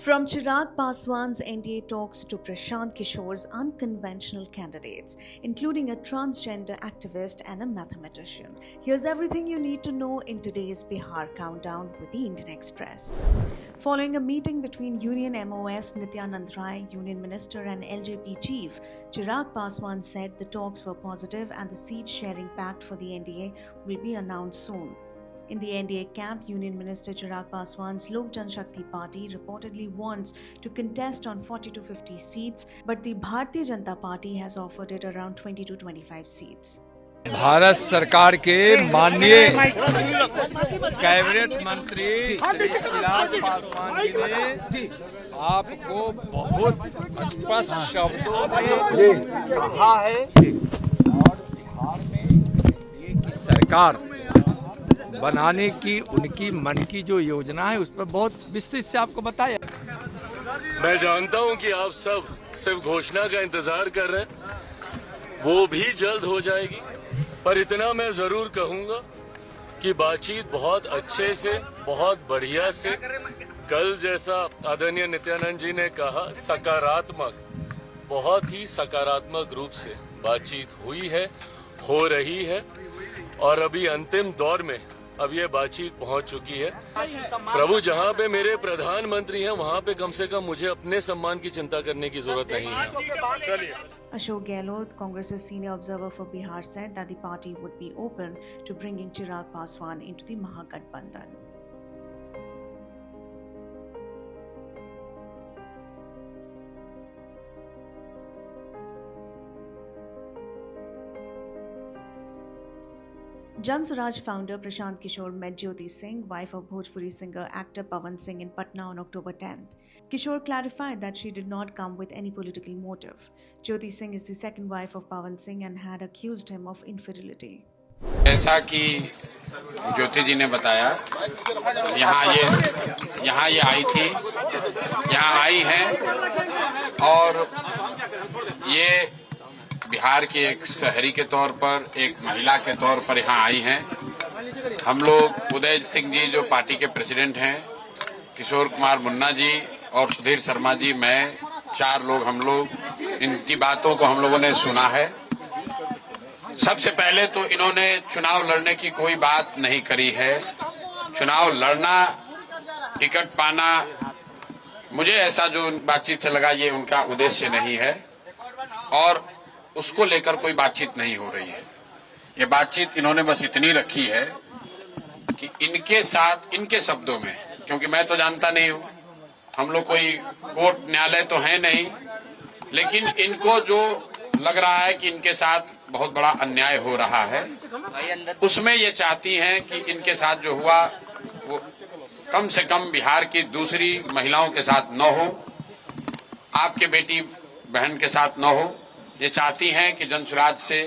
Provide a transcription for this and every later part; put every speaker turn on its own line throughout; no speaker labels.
From Chirag Paswan's NDA talks to Prashant Kishore's unconventional candidates, including a transgender activist and a mathematician. Here's everything you need to know in today's Bihar Countdown with the Indian Express. Following a meeting between Union MOS Nityanand Rai, Union Minister and LJP Chief, Chirag Paswan said the talks were positive and the seat-sharing pact for the NDA will be announced soon. In the NDA camp, Union Minister Chirag Paswan's Lok Janshakti Party reportedly wants to contest on 40 to 50 seats, but the Bharatiya Janata Party has offered it around 20 to 25 seats.
Bharat सरकार के माननीय cabinet मंत्री श्री चिराग पासवान जी ने आपको बहुत स्पष्ट शब्दों में कहा है और बिहार में ये की सरकार बनाने की उनकी मन की जो योजना है उस पर बहुत विस्तृत से आपको बताया।
मैं जानता हूं कि आप सब सिर्फ घोषणा का इंतजार कर रहे हैं, वो भी जल्द हो जाएगी, पर इतना मैं जरूर कहूंगा कि बातचीत बहुत अच्छे से, बहुत बढ़िया से, कल जैसा आदरणीय नित्यानंद जी ने कहा सकारात्मक, बहुत ही सकारात्मक रूप से बातचीत हुई है, हो रही है और अभी अंतिम दौर में अब ये बातचीत पहुंच चुकी है। प्रभु, जहां पे मेरे प्रधानमंत्री हैं वहां पे कम से कम मुझे अपने सम्मान की चिंता करने की जरूरत नहीं है।
Ashok Gehlot, Congress's senior observer for Bihar, said that the party would be open to bringing Chirag Paswan into the Mahagathbandhan. Jan Swaraj founder Prashant Kishore met Jyoti Singh, wife of Bhojpuri singer actor Pawan Singh, in Patna on October 10th. Kishore clarified that she did not come with any political motive. Jyoti Singh is the second wife of Pawan Singh and had accused him of infidelity.
ऐसा कि ज्योति जी ने बताया, यहाँ ये आई थी, यहाँ आई है और ये बिहार के एक शहरी के तौर पर, एक महिला के तौर पर यहाँ आई हैं। हम लोग उदय सिंह जी जो पार्टी के प्रेसिडेंट हैं, किशोर कुमार मुन्ना जी और सुधीर शर्मा जी, मैं, 4 लोग, हम लोग इनकी बातों को हम लोगों ने सुना है। सबसे पहले तो इन्होंने चुनाव लड़ने की कोई बात नहीं करी है। चुनाव लड़ना, टिकट पाना, मुझे ऐसा जो बातचीत से लगा ये उनका उद्देश्य नहीं है और उसको लेकर कोई बातचीत नहीं हो रही है। ये बातचीत इन्होंने बस इतनी रखी है कि इनके साथ, इनके शब्दों में, क्योंकि मैं तो जानता नहीं हूं, हम लोग कोई कोर्ट न्यायालय तो है नहीं, लेकिन इनको जो लग रहा है कि इनके साथ बहुत बड़ा अन्याय हो रहा है, उसमें ये चाहती हैं कि इनके साथ जो हुआ वो कम से कम बिहार की दूसरी महिलाओं के साथ न हो, आपके बेटी बहन के साथ न हो। ये चाहती हैं कि जनसुराज से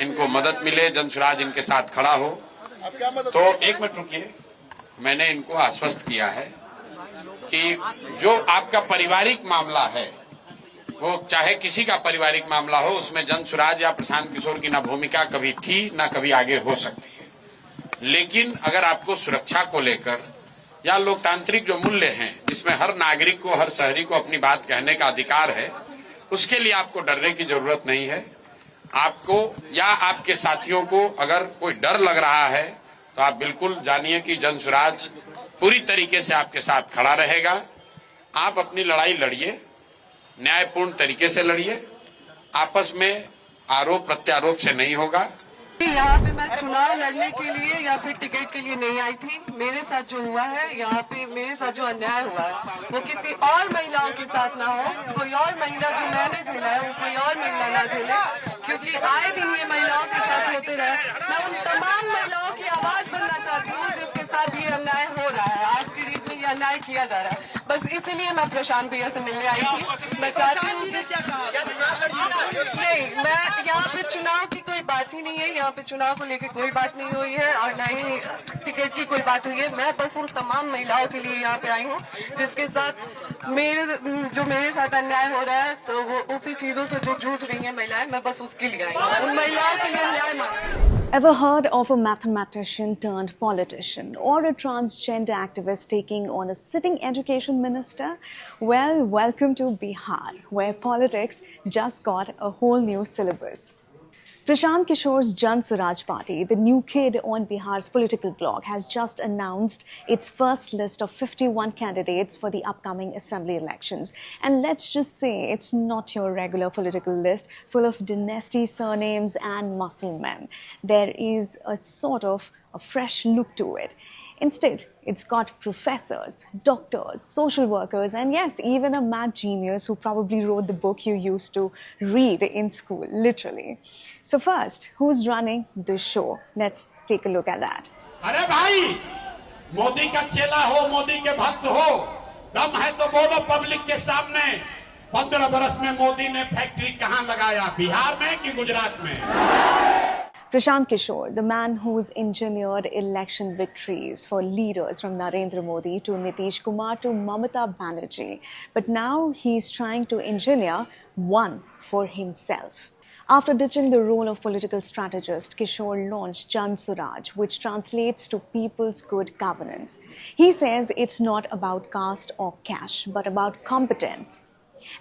इनको मदद मिले, जनसुराज इनके साथ खड़ा हो। तो एक मिनट रुकिए, मैंने इनको आश्वस्त किया है कि जो आपका पारिवारिक मामला है, वो चाहे किसी का पारिवारिक मामला हो, उसमें जनसुराज या प्रशांत किशोर की ना भूमिका कभी थी ना कभी आगे हो सकती है। लेकिन अगर आपको सुरक्षा को लेकर या लोकतांत्रिक जो मूल्य हैं, जिसमें हर नागरिक को, हर शहरी को अपनी बात कहने का अधिकार है, उसके लिए आपको डरने की जरूरत नहीं है। आपको या आपके साथियों को अगर कोई डर लग रहा है तो आप बिल्कुल जानिए कि जनसुराज पूरी तरीके से आपके साथ खड़ा रहेगा। आप अपनी लड़ाई लड़िए, न्यायपूर्ण तरीके से लड़िए, आपस में आरोप प्रत्यारोप से नहीं होगा।
यहाँ पे मैं चुनाव लड़ने के लिए या फिर टिकट के लिए नहीं आई थी। मेरे साथ जो हुआ है, यहाँ पे मेरे साथ जो अन्याय हुआ है वो किसी और महिलाओं के साथ ना हो। कोई और महिला जो मैंने झेला है वो कोई और महिला ना झेले, क्योंकि आए दिन ये महिलाओं के साथ होते रहे। मैं उन तमाम महिलाओं की आवाज बनना चाहती हूँ जिसके साथ ये अन्याय हो रहा है, आज की डेट में ये अन्याय किया जा रहा है। बस इसीलिए मैं प्रशांत भैया से मिलने आई थी। मैं चाहती हूँ नहीं, मैं यहाँ पे चुनाव की कोई बात ही नहीं है, यहाँ पे चुनाव को लेकर कोई बात नहीं हुई है और न ही टिकट की कोई बात हुई है। मैं बस उन तमाम महिलाओं के लिए यहाँ पे आई हूँ जिसके साथ मेरे साथ अन्याय हो रहा है, तो वो उसी चीजों से जो जूझ रही है महिलाएं, मैं बस उसके लिए आई हूँ, उन महिलाओं के लिए न्याय मांग रही हूँ।
Ever heard of a mathematician turned politician or a transgender activist taking on a sitting education minister? Well, welcome to Bihar, where politics just got a whole new syllabus. Prashant Kishore's Jan Swaraj Party, the new kid on Bihar's political bloc, has just announced its first list of 51 candidates for the upcoming assembly elections. And let's just say it's not your regular political list full of dynasty surnames and muscle men. There is a sort of a fresh look to it. Instead, it's got professors, doctors, social workers, and yes, even a mad genius who probably wrote the book you used to read in school, literally. So first, who's running the show? Let's take a look at that.
अरे भाई, मोदी का चेला हो, मोदी के भक्त हो, दम है तो बोलो पब्लिक के सामने। 15 बरस में मोदी ने फैक्ट्री कहां लगाया, बिहार में कि गुजरात में?
Prashant Kishore, the man who's engineered election victories for leaders from Narendra Modi to Nitish Kumar to Mamata Banerjee. But now he's trying to engineer one for himself. After ditching the role of political strategist, Kishore launched Jan Swaraj, which translates to People's Good Governance. He says it's not about caste or cash, but about competence.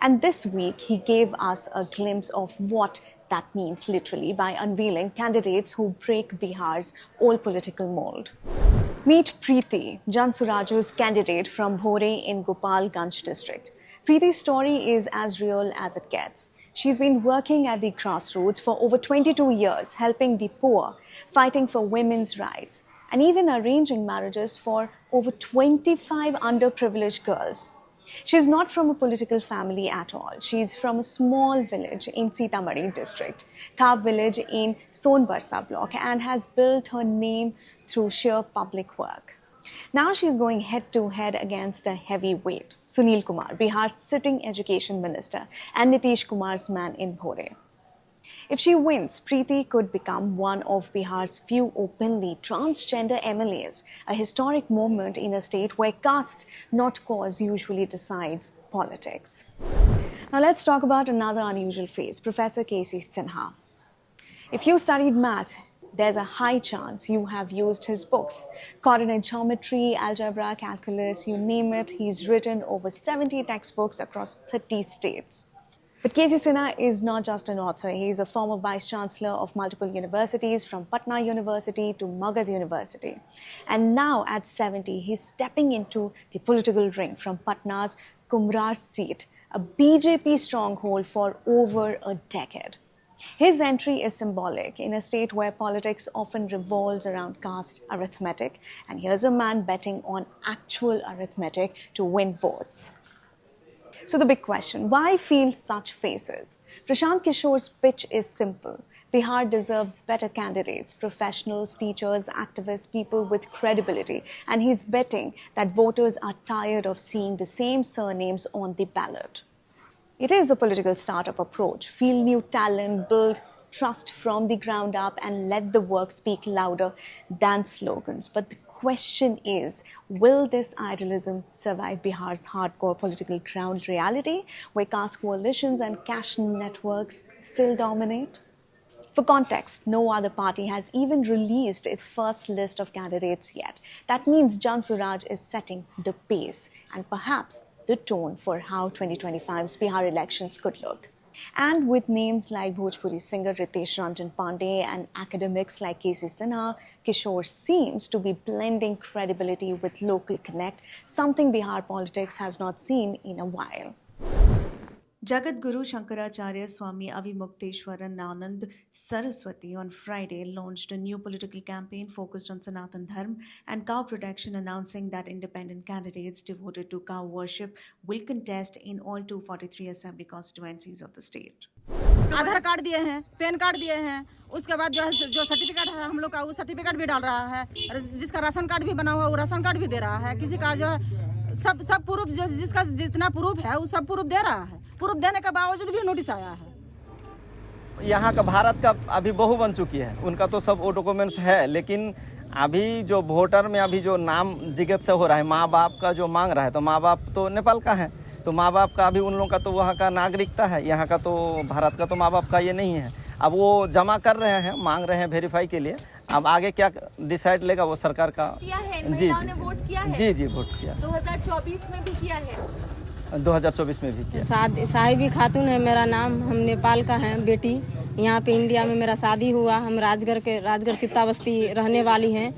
And this week, he gave us a glimpse of what that means literally by unveiling candidates who break Bihar's old political mold. Meet Preeti, Jan Swaraj's candidate from Bhore in Gopalganj district. Preeti's story is as real as it gets. She's been working at the grassroots for over 22 years, helping the poor, fighting for women's rights, and even arranging marriages for over 25 underprivileged girls. She's not from a political family at all. She's from a small village in Sitamarhi district, Thap village in Sonbarsa block, and has built her name through sheer public work. Now she's going head-to-head against a heavyweight, Sunil Kumar, Bihar's sitting education minister, and Nitish Kumar's man in Bhore. If she wins, Preeti could become one of Bihar's few openly transgender MLAs, a historic moment in a state where caste, not cause, usually decides politics. Now let's talk about another unusual face, Professor K.C. Sinha. If you studied math, there's a high chance you have used his books. Coordinate geometry, algebra, calculus, you name it, he's written over 70 textbooks across 30 states. But K.C. Sinha is not just an author. He is a former vice-chancellor of multiple universities, from Patna University to Magad University. And now at 70, he's stepping into the political ring from Patna's Kumrar seat, a BJP stronghold for over a decade. His entry is symbolic in a state where politics often revolves around caste arithmetic. And here's a man betting on actual arithmetic to win votes. So the big question, why field such faces? Prashant Kishore's pitch is simple. Bihar deserves better candidates, professionals, teachers, activists, people with credibility. And he's betting that voters are tired of seeing the same surnames on the ballot. It is a political startup approach. Field new talent, build trust from the ground up, and let the work speak louder than slogans. But the question is, will this idealism survive Bihar's hardcore political ground reality, where caste coalitions and cash networks still dominate? For context, no other party has even released its first list of candidates yet. That means Jan Swaraj is setting the pace and perhaps the tone for how 2025's Bihar elections could look. And with names like Bhojpuri singer Ritesh Ranjan Pandey and academics like K.C. Sinha, Kishore seems to be blending credibility with local connect, something Bihar politics has not seen in a while. Jagat Guru Shankaracharya Swami Avimukteshwaranand Saraswati on Friday launched a new political campaign focused on Sanatan Dharma and cow protection, announcing that independent candidates devoted to cow worship will contest in all 243 assembly constituencies of the state.
Aadhaar card दिए हैं, pan card दिए हैं, उसके बाद जो certificate है हम लोग का वो सर्टिफिकेट भी डाल रहा है, जिसका राशन कार्ड भी बना हुआ वो राशन कार्ड भी दे रहा है, किसी का जो है सब प्रूफ जो जिसका जितना प्रूफ है वो सब प्रूफ दे रहा है, प्रूफ देने के बावजूद भी नोटिस आया है।
यहाँ का भारत का अभी बहू बन चुकी है, उनका तो सब वो डॉक्यूमेंट्स है, लेकिन अभी जो वोटर में अभी जो नाम जिगत से हो रहा है, माँ बाप का जो मांग रहा है, तो माँ बाप तो नेपाल का है, तो माँ बाप का अभी उन लोगों का तो वहाँ का नागरिकता है, यहाँ का तो भारत का तो माँ बाप का ये नहीं है। अब वो जमा कर रहे हैं, मांग रहे हैं वेरीफाई के लिए। अब आगे क्या डिसाइड लेगा वो सरकार का।
किया है,
जी
महिलाओं ने वोट किया है।
जी वोट किया,
2024 में भी किया है,
2024 में भी किया।
साहिबी खातून है मेरा नाम, हम नेपाल का हैं बेटी। यहाँ पे इंडिया में मेरा शादी हुआ, हम राजगढ़ सिप्ता बस्ती रहने वाली हैं,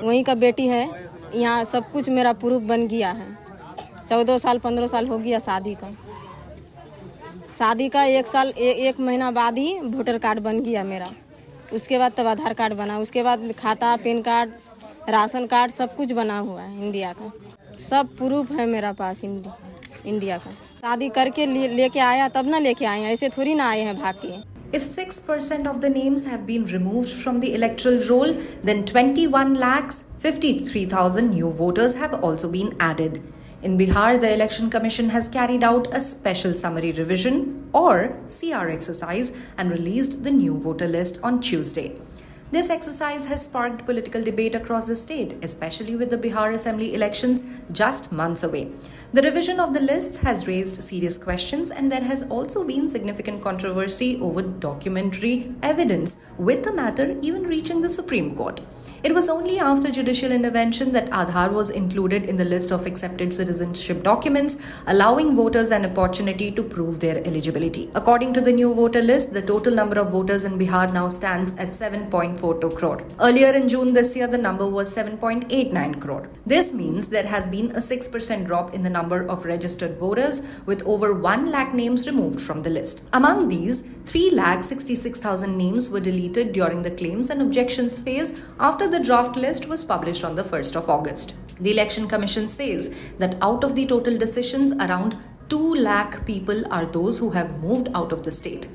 वहीं का बेटी है। यहाँ सब कुछ मेरा प्रूफ बन गया है। 14 साल 15 साल हो गया शादी का 1 साल 1 महीना बाद ही वोटर कार्ड बन गया मेरा। उसके बाद तब आधार कार्ड बना, उसके बाद खाता, पैन कार्ड, राशन कार्ड सब कुछ बना हुआ है इंडिया का। सब प्रूफ है मेरा पास इंडिया का। शादी करके लेके आया तब ना लेके आए हैं, ऐसे थोड़ी ना आए हैं भाग के।
If 6% of the names have been removed from the electoral roll, then 21,53,000 new voters have also been added. In Bihar, the Election Commission has carried out a special summary revision or CR exercise and released the new voter list on Tuesday. This exercise has sparked political debate across the state, especially with the Bihar Assembly elections just months away. The revision of the list has raised serious questions, and there has also been significant controversy over documentary evidence, with the matter even reaching the Supreme Court. It was only after judicial intervention that Aadhaar was included in the list of accepted citizenship documents, allowing voters an opportunity to prove their eligibility. According to the new voter list, the total number of voters in Bihar now stands at 7.42 crore. Earlier in June this year, the number was 7.89 crore. This means there has been a 6% drop in the number of registered voters, with over 1 lakh names removed from the list. Among these, 3,66,000 names were deleted during the claims and objections phase after the draft list was published on the 1st of August. The Election Commission says that out of the total decisions, around 2 lakh people are those who have moved out of the state.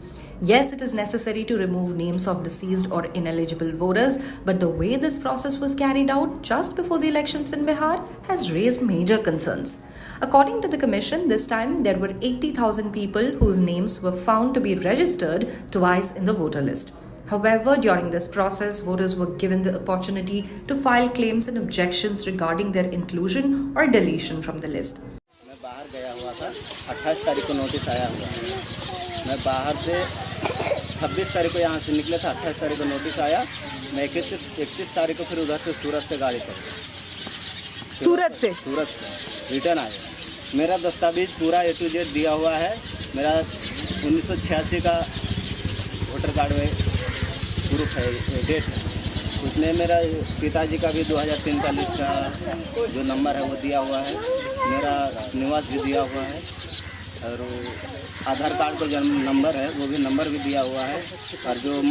Yes, it is necessary to remove names of deceased or ineligible voters, but the way this process was carried out just before the elections in Bihar has raised major concerns. According to the Commission, this time there were 80,000 people whose names were found to be registered twice in the voter list. However, during this process, voters were given the opportunity to file claims and objections regarding their inclusion or deletion from the list.
मैं बाहर गया हुआ था, 28 तारीख को notice आया हुआ। मैं बाहर से 26 तारीख को यहाँ से निकले था, 28 तारीख को नोटिस आया। मैं 31 तारीख को फिर उधर से सूरत से गाड़ी पकड़ी। सूरत से रिटर्न आया। मेरा दस्तावेज पूरा A to Z दिया हुआ है। मेरा 1986 का वोटर कार्ड में प्रूफ है, डेट है। उसमें मेरा पिताजी का भी 2003 का लिस्ट का जो नंबर है वो दिया हुआ है। मेरा निवास भी दिया हुआ है और आधार कार्ड का जो नंबर है वो भी नंबर भी दिया हुआ है। और जो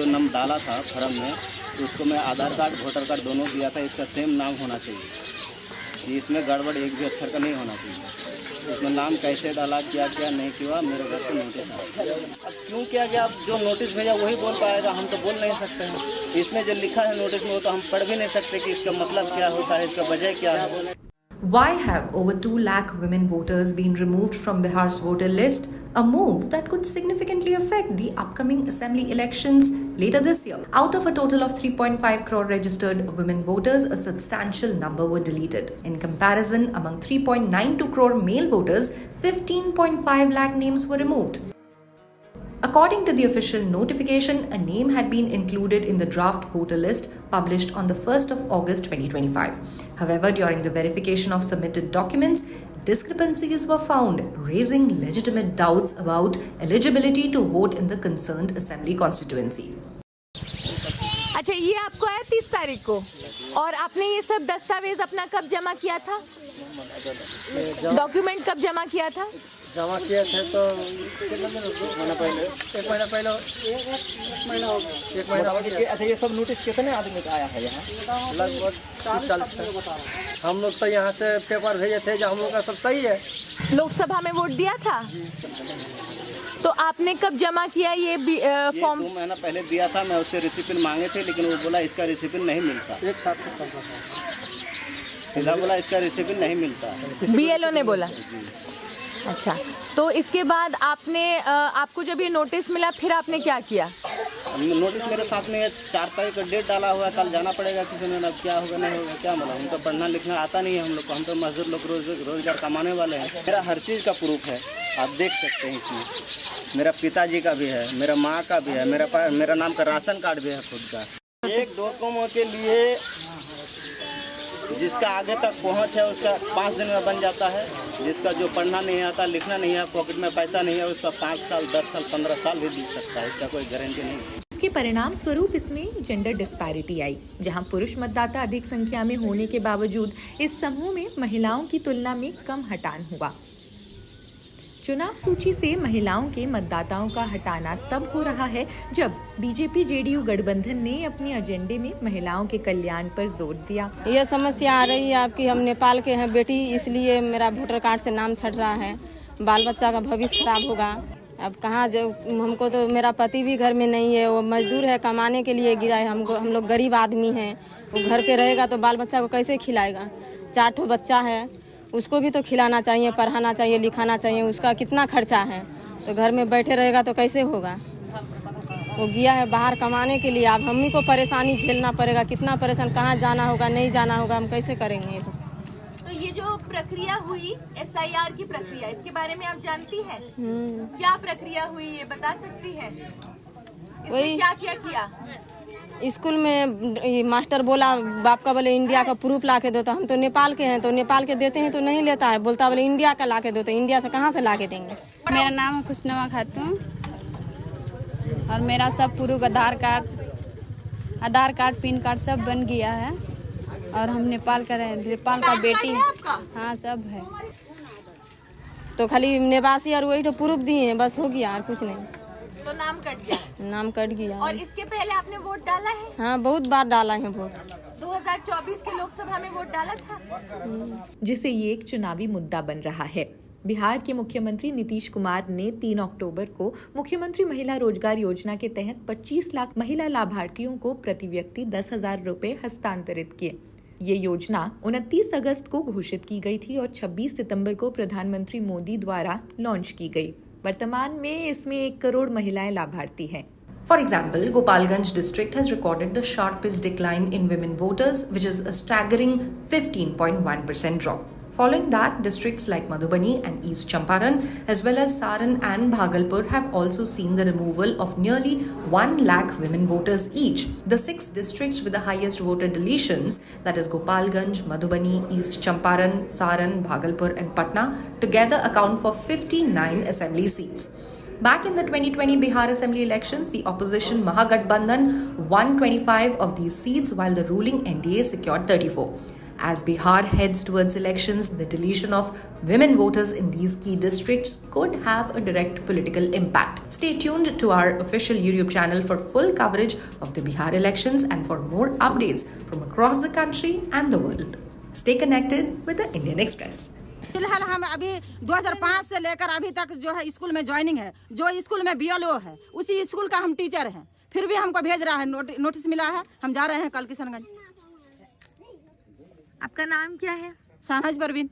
नंबर डाला था फॉर्म में, उसको मैं आधार कार्ड वोटर कार्ड दोनों दिया था। इसका सेम नाम होना चाहिए, इसमें गड़बड़ एक भी अक्षर का नहीं होना चाहिए। उसमें नाम कैसे डाला, क्या नहीं किया, मेरे घर पर नोटिस आया। अब क्यों किया गया, अब जो नोटिस भेजा वही बोल पाएगा, हम तो बोल नहीं सकते हैं। इसमें जो लिखा है नोटिस में वो तो हम पढ़ भी नहीं सकते कि इसका मतलब क्या होता है, इसका वजह क्या है।
Why have over 2 lakh women voters been removed from Bihar's voter list? A move that could significantly affect the upcoming assembly elections later this year. Out of a total of 3.5 crore registered women voters, a substantial number were deleted. In comparison, among 3.92 crore male voters, 15.5 lakh names were removed. According to the official notification, a name had been included in the draft voter list published on the 1st of August 2025. However, during the verification of submitted documents, discrepancies were found, raising legitimate doubts about eligibility to vote in the concerned assembly constituency.
अच्छा, ये आपको आया 30 तारीख को, और आपने ये सब दस्तावेज अपना कब जमा किया था? डॉक्यूमेंट कब जमा किया था?
जमा किए थे तो एक महीना पहले। अच्छा, ये सब नोटिस कितने आदमी का आया है यहाँ? लगभग 40 का। हम लोग तो यहाँ से पेपर भेजे थे, जो हम लोग का सब सही है।
लोकसभा में वोट दिया था, तो आपने कब जमा किया ये फॉर्म?
2 महीना पहले दिया था। मैं उससे रिसिप्ट मांगे थे, लेकिन वो बोला इसका रिसिप्ट नहीं मिलता। एक साथ सीधा बोला इसका रिसिप्ट नहीं मिलता।
BLO ने बोला? अच्छा, तो इसके बाद आपको जब ये नोटिस मिला, फिर आपने क्या किया?
नोटिस मेरे साथ में 4 तारीख का डेट डाला हुआ है, कल जाना पड़ेगा किसी ने। अब क्या होगा नहीं होगा क्या मालूम, हम तो पढ़ना लिखना आता नहीं है हम लोग को। हम तो मजदूर लोग रोजगार कमाने वाले हैं। मेरा हर चीज़ का प्रूफ है, आप देख सकते हैं इसमें। मेरा पिताजी का भी है, मेरा माँ का भी है, मेरा नाम का राशन कार्ड भी है खुद का। एक डॉक्यूमेंट के लिए जिसका आगे तक पहुंच है उसका 5 दिन में बन जाता है, जिसका जो पढ़ना नहीं आता, लिखना नहीं है, पॉकेट में पैसा नहीं है, उसका 5 साल, 10 साल, 15 साल भी बीत सकता है। इसका कोई गारंटी नहीं है।
इसके परिणाम स्वरूप इसमें जेंडर डिस्पैरिटी आई, जहां पुरुष मतदाता अधिक संख्या में होने के बावजूद इस समूह में महिलाओं की तुलना में कम हटान हुआ। चुनाव सूची से महिलाओं के मतदाताओं का हटाना तब हो रहा है जब बीजेपी जेडीयू गठबंधन ने अपने एजेंडे में महिलाओं के कल्याण पर जोर दिया।
ये समस्या आ रही है आपकी, हम नेपाल के हैं बेटी, इसलिए मेरा वोटर कार्ड से नाम छट रहा है, बाल बच्चा का भविष्य खराब होगा। अब कहाँ जो हमको तो मेरा पति भी घर में नहीं है, वो मजदूर है, कमाने के लिए गिरा है। हम लोग गरीब आदमी हैं, वो घर पे रहेगा तो बाल बच्चा को कैसे खिलाएगा? 4 ठो बच्चा है, उसको भी तो खिलाना चाहिए, पढ़ाना चाहिए, लिखाना चाहिए, उसका कितना खर्चा है। तो घर में बैठे रहेगा तो कैसे होगा? वो गया है बाहर कमाने के लिए, अब हम ही को परेशानी झेलना पड़ेगा। कितना परेशान, कहाँ जाना होगा, नहीं जाना होगा, हम कैसे करेंगे?
तो ये जो प्रक्रिया हुई SIR की प्रक्रिया, इसके बारे में आप जानती हैं? क्या प्रक्रिया हुई ये बता सकती हैं? इसमें क्या किया?
स्कूल में मास्टर बोला, बाप का बोले इंडिया का प्रूफ ला के दो, तो हम तो नेपाल के हैं, तो नेपाल के देते हैं तो नहीं लेता है, बोलता बोले इंडिया का ला के दो, तो इंडिया से कहाँ से ला के देंगे?
मेरा नाम है खुशनुमा खातून और मेरा सब प्रूफ आधार कार्ड, पैन कार्ड सब बन गया है और हम नेपाल का बेटी है। हाँ, सब है।
तो खाली निवासी और वही तो प्रूफ दिए हैं, बस हो गया और कुछ नहीं।
तो नाम कट गया?
नाम कट गया।
और इसके पहले आपने वोट डाला है?
हाँ, बहुत बार डाला है वोट।
2024 के लोकसभा में वोट डाला था, जिसे ये एक चुनावी मुद्दा बन रहा है। बिहार के मुख्यमंत्री नीतीश कुमार ने 3 अक्टूबर को मुख्यमंत्री महिला रोजगार योजना के तहत 25 लाख महिला लाभार्थियों को प्रति व्यक्ति 10,000 रुपए हस्तांतरित किए। ये योजना 29 अगस्त को घोषित की गई थी और 26 सितंबर को प्रधानमंत्री मोदी द्वारा लॉन्च की गई। वर्तमान में इसमें 1 करोड़ महिलाएं लाभार्थी हैं।
For example, Gopalganj district has recorded the sharpest decline in women voters, which is a staggering 15.1% drop. Following that, districts like Madhubani and East Champaran, as well as Saran and Bhagalpur, have also seen the removal of nearly 1 lakh women voters each. The 6 districts with the highest voter deletions, that is Gopalganj, Madhubani, East Champaran, Saran, Bhagalpur and Patna, together account for 59 assembly seats. Back in the 2020 Bihar Assembly elections, the opposition Mahagathbandhan won 25 of these seats while the ruling NDA secured 34. As Bihar heads towards elections, the deletion of women voters in these key districts could have a direct political impact. Stay tuned to our official YouTube channel for full coverage of the Bihar elections and for more updates from across the country and the world. Stay connected with the Indian Express.
फिलहाल हम अभी 2005 से लेकर अभी तक जो है school में ज्वाइनिंग है, जो स्कूल में BLO है, उसी स्कूल का हम टीचर हैं, फिर भी हमको भेज रहा है, नोटिस मिला है, हम जा रहे हैं कल किशनगंज।
आपका नाम क्या है?
शाहनाज परवीन।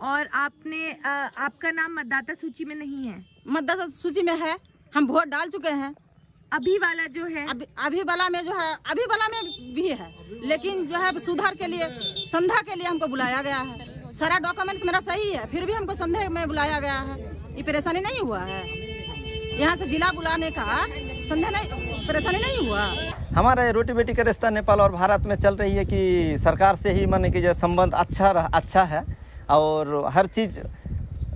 और आपका नाम मतदाता सूची में नहीं है?
मतदाता सूची में है, हम वोट डाल चुके हैं।
अभी वाला जो है,
अभी वाला में जो है, अभी वाला में भी है, लेकिन जो है सुधार के लिए, संध्या के लिए हमको बुलाया गया है। सारा डॉक्यूमेंट्स मेरा सही है, फिर भी हमको संदेह में बुलाया गया है। ये परेशानी नहीं हुआ है, यहाँ से जिला बुलाने का संदेह नहीं, परेशानी नहीं हुआ।
हमारा रोटी बेटी का रिश्ता नेपाल और भारत में चल रही है कि सरकार से ही माने कि जो संबंध अच्छा है और हर चीज़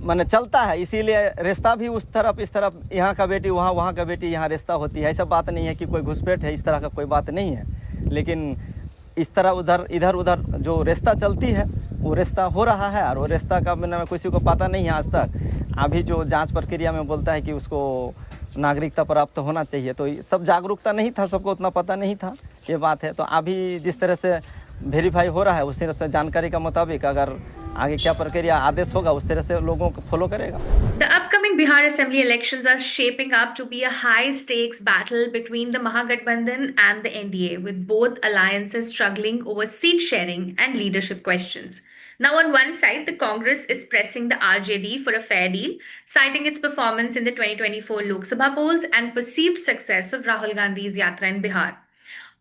माने चलता है, इसीलिए रिश्ता भी उस तरफ इस तरफ, यहाँ का बेटी वहाँ, वहाँ का बेटी यहाँ रिश्ता होती है। ऐसा बात नहीं है कि कोई घुसपैठ है, इस तरह का कोई बात नहीं है। लेकिन इस तरह इधर उधर जो रिश्ता चलती है वो रिश्ता हो रहा है और वो रिश्ता का मैंने किसी को पता नहीं है आज तक। अभी जो जांच प्रक्रिया में बोलता है कि उसको नागरिकता प्राप्त होना चाहिए, तो सब जागरूकता नहीं था, सबको उतना पता नहीं था, ये बात है। तो अभी जिस तरह से वेरीफाई हो रहा है उस तरह से जानकारी का मुताबिक अगर आगे क्या प्रक्रिया आदेश होगा उस तरह से लोगों को फॉलो करेगा।
The upcoming Bihar Assembly elections are shaping up to be a high-stakes battle between the Mahagathbandhan and the NDA, with both alliances struggling over seat sharing and leadership questions. Now, on one side, the Congress is pressing the RJD for a fair deal, citing its performance in the 2024 Lok Sabha polls and perceived success of Rahul Gandhi's Yatra in Bihar.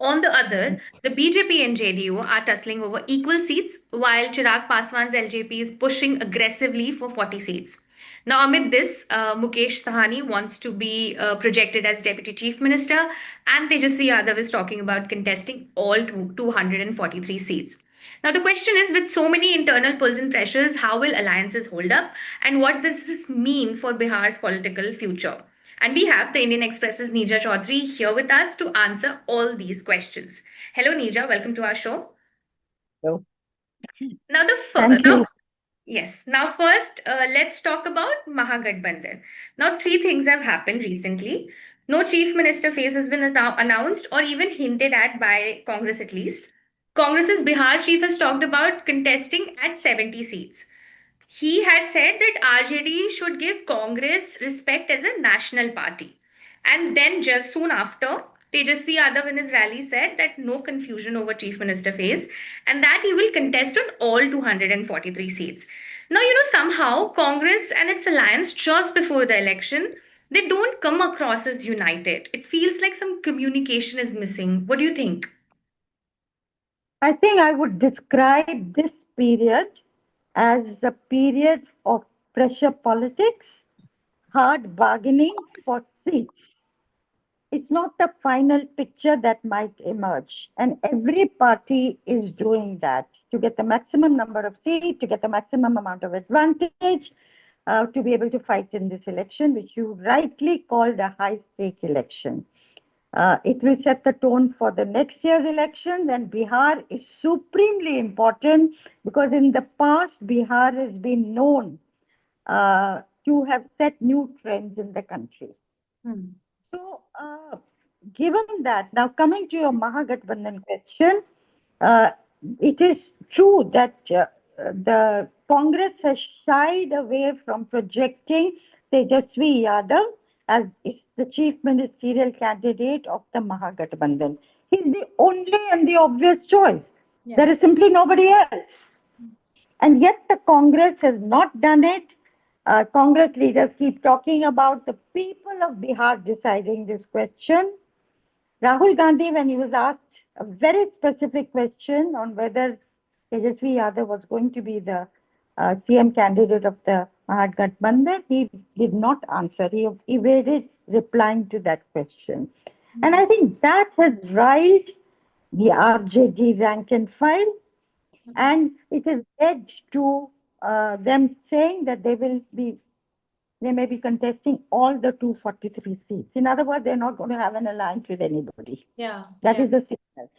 On the other, the BJP and JDU are tussling over equal seats, while Chirag Paswan's LJP is pushing aggressively for 40 seats.
Now, amid this, Mukesh Sahani wants to be projected as Deputy Chief Minister, and Tejasvi Yadav is talking about contesting all 243 seats. Now, the question is, with so many internal pulls and pressures, how will alliances hold up, and what does this mean for Bihar's political future? And we have the Indian Express's Neeja Chaudhary here with us to answer all these questions. Hello, Neeja. Welcome to our show.
Hello.
Now,
Thank you.
Yes. Now, first, let's talk about Mahagathbandhan. Now, three things have happened recently. No chief minister face has been announced or even hinted at by Congress at least. Congress's Bihar chief has talked about contesting at 70 seats. He had said that RJD should give Congress respect as a national party. And then just soon after, Tejasvi Yadav in his rally said that no confusion over chief minister phase and that he will contest on all 243 seats. Now, somehow Congress and its alliance just before the election, they don't come across as united. It feels like some communication is missing. What do you think?
I think I would describe this period as a period of pressure politics, hard bargaining for seats. It's not the final picture that might emerge. And every party is doing that to get the maximum number of seats, to get the maximum amount of advantage, to be able to fight in this election, which you rightly called a high-stake election. It will set the tone for the next year's election, and Bihar is supremely important because in the past, Bihar has been known to have set new trends in the country. So, given that, now coming to your Mahagathbandhan question, it is true that the Congress has shied away from projecting Tejasvi Yadav as the chief ministerial candidate of the Mahagathbandhan. He's the only and the obvious choice. Yeah. There is simply nobody else. And yet the Congress has not done it. Congress leaders keep talking about the people of Bihar deciding this question. Rahul Gandhi, when he was asked a very specific question on whether Tejasvi Yadav was going to be the CM candidate of the Mahagathbandhan, he did not answer. He evaded replying to that question. And I think that has riled the RJD rank and file, and it has led to them saying that they may be contesting all the 243 seats. In other words, they're not going to have an alliance with anybody. That is the signal.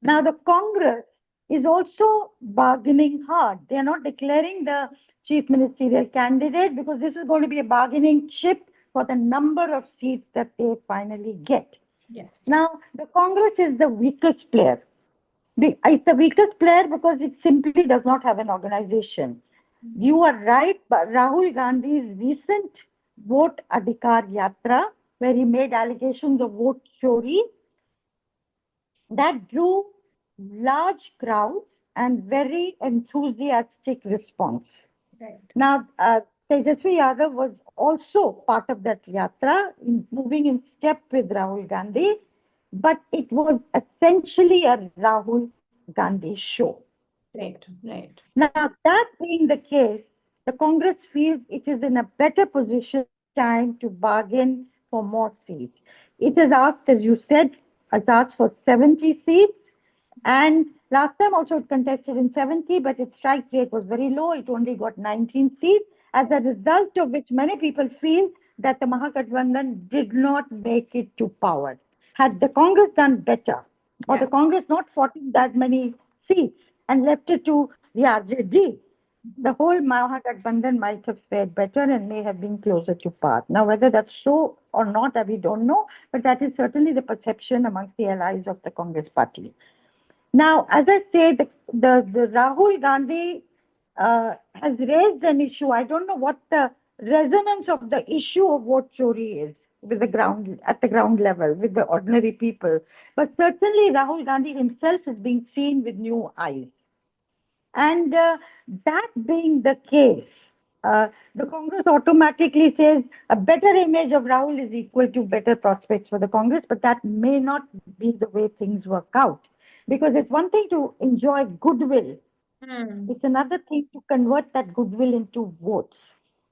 Now, the Congress is also bargaining hard. They're not declaring the chief ministerial candidate because this is going to be a bargaining chip for the number of seats that they finally get.
Yes.
Now, the Congress is the weakest player. It's the weakest player because it simply does not have an organization. You are right, but Rahul Gandhi's recent vote Adhikar Yatra, where he made allegations of vote chori, that drew large crowds and very enthusiastic response.
Right.
Now, Tejasvi Yadav was also part of that yatra, moving in step with Rahul Gandhi, but it was essentially a Rahul Gandhi show.
Right.
Now, that being the case, the Congress feels it is in a better position time to bargain for more seats. It has asked, as you said, has asked for 70 seats, and last time also it contested in 70, but its strike rate was very low. It only got 19 seats, as a result of which many people feel that the Mahagathbandhan did not make it to power. Had the Congress done better, or the Congress not fought that many seats and left it to the RJD, the whole Mahagathbandhan might have fared better and may have been closer to power. Now, whether that's so or not, we don't know, but that is certainly the perception amongst the allies of the Congress party. Now, as I say, the Rahul Gandhi has raised an issue. I don't know what the resonance of the issue of vote chori is with the ground, at the ground level, with the ordinary people. But certainly Rahul Gandhi himself is being seen with new eyes. And that being the case, the Congress automatically says a better image of Rahul is equal to better prospects for the Congress, but that may not be the way things work out. Because it's one thing to enjoy goodwill. It's another thing to convert that goodwill into votes.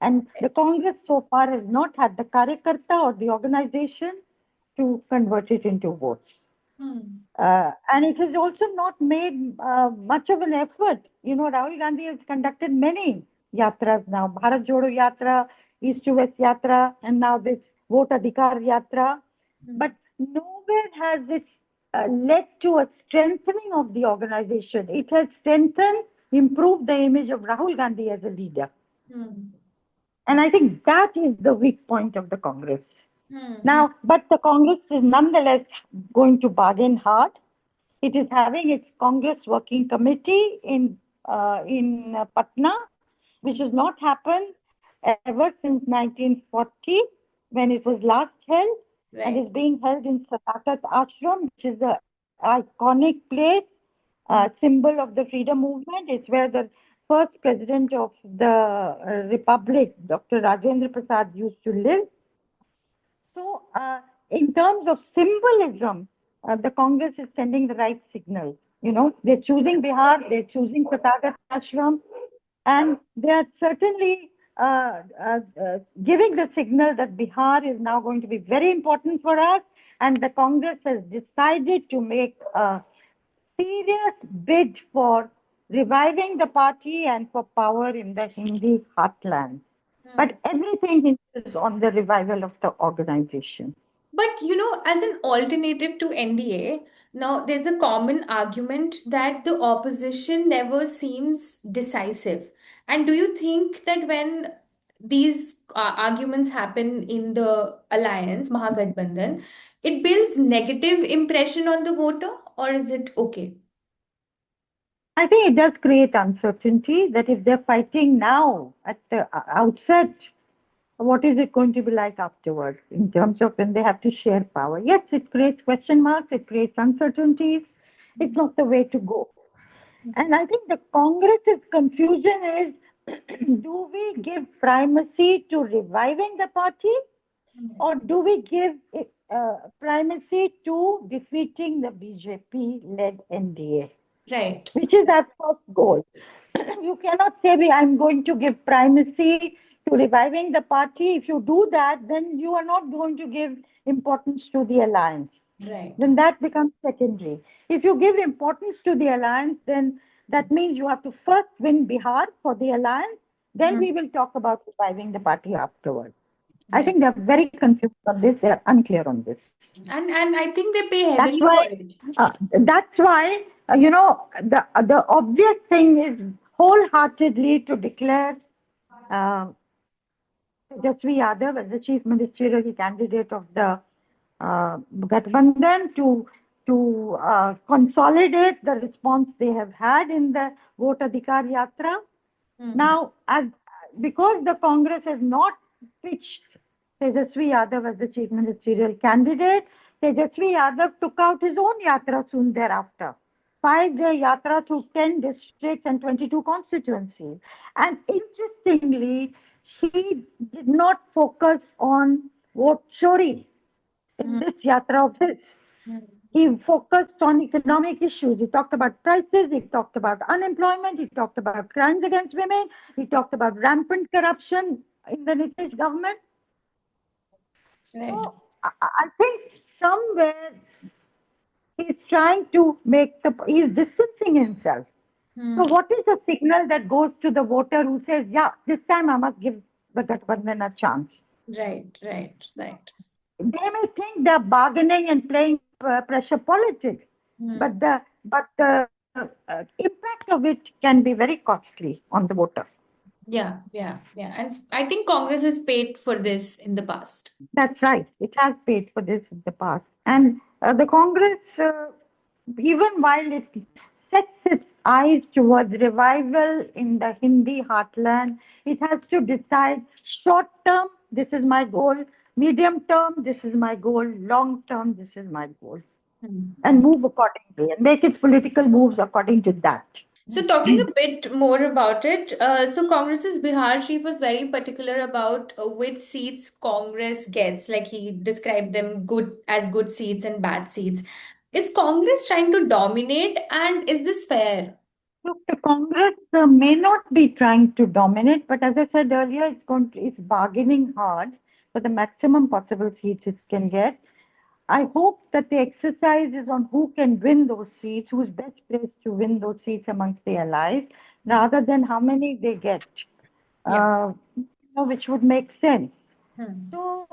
And the Congress so far has not had the Karyakarta or the organization to convert it into votes. And it has also not made much of an effort. You know, Rahul Gandhi has conducted many yatras now, Bharat Jodo Yatra, East to West Yatra, and now this Vote Adhikar Yatra. But nowhere has it led to a strengthening of the organization. It has strengthened, improved the image of Rahul Gandhi as a leader. And I think that is the weak point of the Congress. Now, but the Congress is nonetheless going to bargain hard. It is having its Congress Working Committee in Patna, which has not happened ever since 1940, when it was last held, and is being held in Sadakat Ashram, which is an iconic place, symbol of the freedom movement. It's where the first president of the Republic, Dr. Rajendra Prasad, used to live. So, in terms of symbolism, the Congress is sending the right signal. You know, they're choosing Bihar, they're choosing Tathagat Ashram, and they are certainly giving the signal that Bihar is now going to be very important for us, and the Congress has decided to make a serious bid for reviving the party and for power in the Hindi heartland. But everything hinges on the revival of the organization.
But you know, as an alternative to NDA, now there's a common argument that the opposition never seems decisive. And do you think that when these arguments happen in the alliance, Mahagathbandhan, it builds negative impression on the voter, or is it okay?
I think it does create uncertainty that if they're fighting now at the outset, what is it going to be like afterwards in terms of when they have to share power? Yes, it creates question marks, it creates uncertainties. It's not the way to go. And I think the Congress's confusion is, do we give primacy to reviving the party, or do we give primacy to defeating the BJP-led NDA?
Right.
Which is our first goal. You cannot say, I'm going to give primacy to reviving the party. If you do that, then you are not going to give importance to the alliance.
Right.
Then that becomes secondary. If you give importance to the alliance, then that means you have to first win Bihar for the alliance. Then we will talk about reviving the party afterwards. I think they're very confused on this. They're unclear on this.
And I think they pay heavily for it.
That's why, you know, the obvious thing is wholeheartedly to declare Tejasvi Yadav as the chief ministerial candidate of the Gathbandhan, to consolidate the response they have had in the Vote Adhikar Yatra. Now, because the Congress has not pitched Tejasvi Yadav as the chief ministerial candidate, Tejasvi Yadav took out his own yatra soon thereafter. 5-day yatra through 10 districts and 22 constituencies. And interestingly, he did not focus on vote chori in this yatra of his. He focused on economic issues. He talked about prices, he talked about unemployment, he talked about crimes against women, he talked about rampant corruption in the Nitish government.
Right.
So I think somewhere he's trying to he's distancing himself. So what is the signal that goes to the voter who says, yeah, this time I must give the Gathbandhan a chance?
Right.
They may think they're bargaining and playing pressure politics, but the impact of it can be very costly on the voter.
Yeah. And I think Congress has paid for this in the past.
That's right. It has paid for this in the past. And the Congress, even while it sets its eyes towards revival in the Hindi heartland, it has to decide short term, this is my goal, medium term, this is my goal, long term, this is my goal, and move accordingly and make its political moves according to that.
So talking a bit more about it, so Congress's Bihar chief was very particular about which seats Congress gets, like he described them as good seats and bad seats. Is Congress trying to dominate, and is this fair?
Look, the Congress may not be trying to dominate, but as I said earlier, it's bargaining hard for the maximum possible seats it can get. I hope that the exercise is on who can win those seats, who's best placed to win those seats amongst the allies, rather than how many they get, which would make sense. So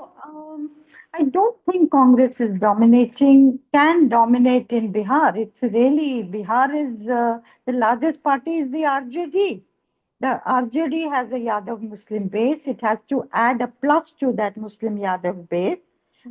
I don't think Congress is can dominate in Bihar. It's really, Bihar is, the largest party is the RJD. The RJD has a Yadav Muslim base. It has to add a plus to that Muslim Yadav base.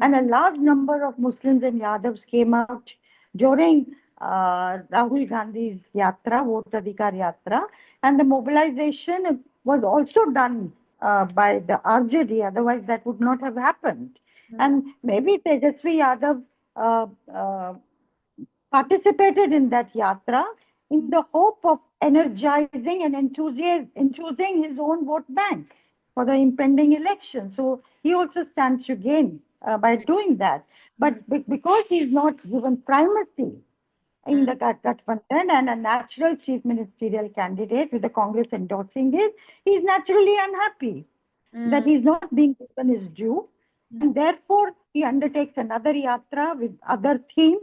And a large number of Muslims and Yadavs came out during Rahul Gandhi's Yatra, Vote Adhikar Yatra. And the mobilization was also done by the RJD, otherwise that would not have happened. And maybe Tejasvi Yadav participated in that yatra in the hope of energizing and enthusing his own vote bank for the impending election. So he also stands to gain by doing that. But because he's not given primacy in the Gathbandhan and a natural chief ministerial candidate with the Congress endorsing it, he's naturally unhappy that he's not being given his due. And therefore, he undertakes another yatra with other themes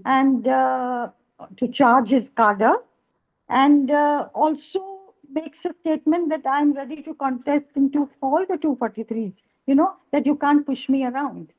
and to charge his cadre, and also makes a statement that I'm ready to contest into all the 243s, that you can't push me around.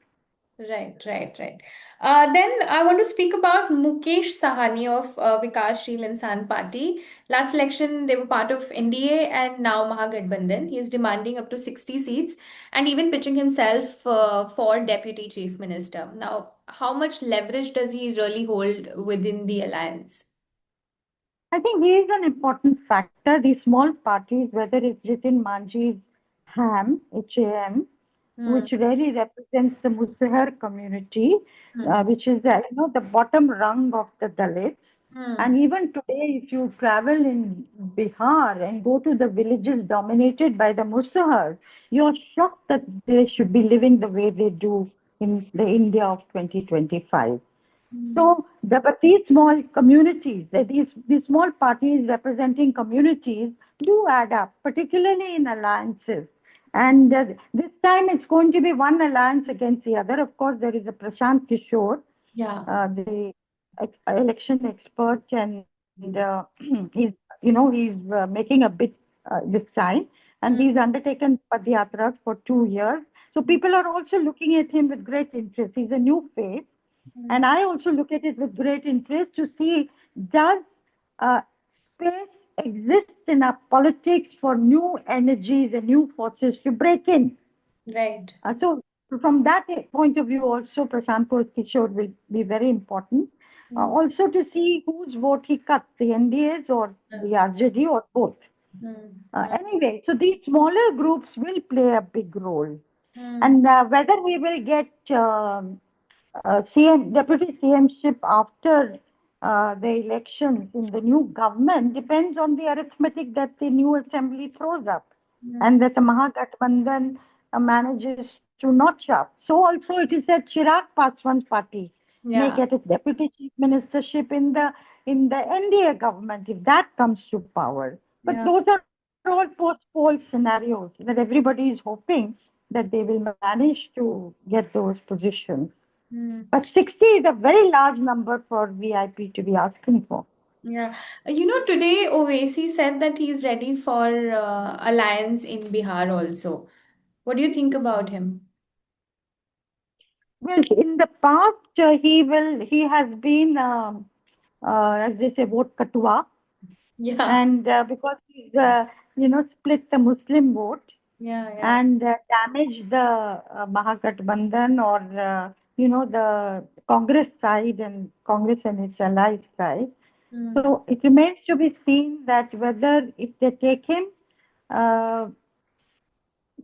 Right. Then I want to speak about Mukesh Sahani of Vikassheel Insan Party. Last election, they were part of NDA and now Mahagathbandhan. He is demanding up to 60 seats and even pitching himself for Deputy Chief Minister. Now, how much leverage does he really hold within the alliance?
I think he is an important factor. These small parties, whether it's Jitin Manjhi's HAM, which really represents the Musahar community, which is the bottom rung of the Dalits. And even today, if you travel in Bihar and go to the villages dominated by the Musahar, you're shocked that they should be living the way they do in the India of 2025. So but these small communities, these small parties representing communities do add up, particularly in alliances. And this time it's going to be one alliance against the other. Of course, there is a Prashant Kishore, the election expert, and he's making a bid this time, and he's undertaken Padyatras for 2 years. So people are also looking at him with great interest. He's a new face, and I also look at it with great interest to see, does space exist in our politics for new energies and new forces to break in?
Right.
So from that point of view also, Prashant Kishore will be very important. Also to see whose vote he cuts, the NDAs or the RJD or both. Anyway, so these smaller groups will play a big role. And whether we will get deputy CMship after the elections in the new government depends on the arithmetic that the new assembly throws up, and that the Mahagathbandhan manages to notch up. So also it is that Chirag Paswan's party may get a deputy chief ministership in the NDA government if that comes to power. But those are all post-poll scenarios that everybody is hoping that they will manage to get those positions. But 60 is a very large number for VIP to be asking for.
Yeah. Today Owaisi said that he's ready for alliance in Bihar also. What do you think about him?
Well, in the past, he has been, as they say, vote katua. And because he's, split the Muslim vote. And damaged the Mahagathbandhan or, the Congress side and Congress and its allies side. So it remains to be seen that whether if they take him,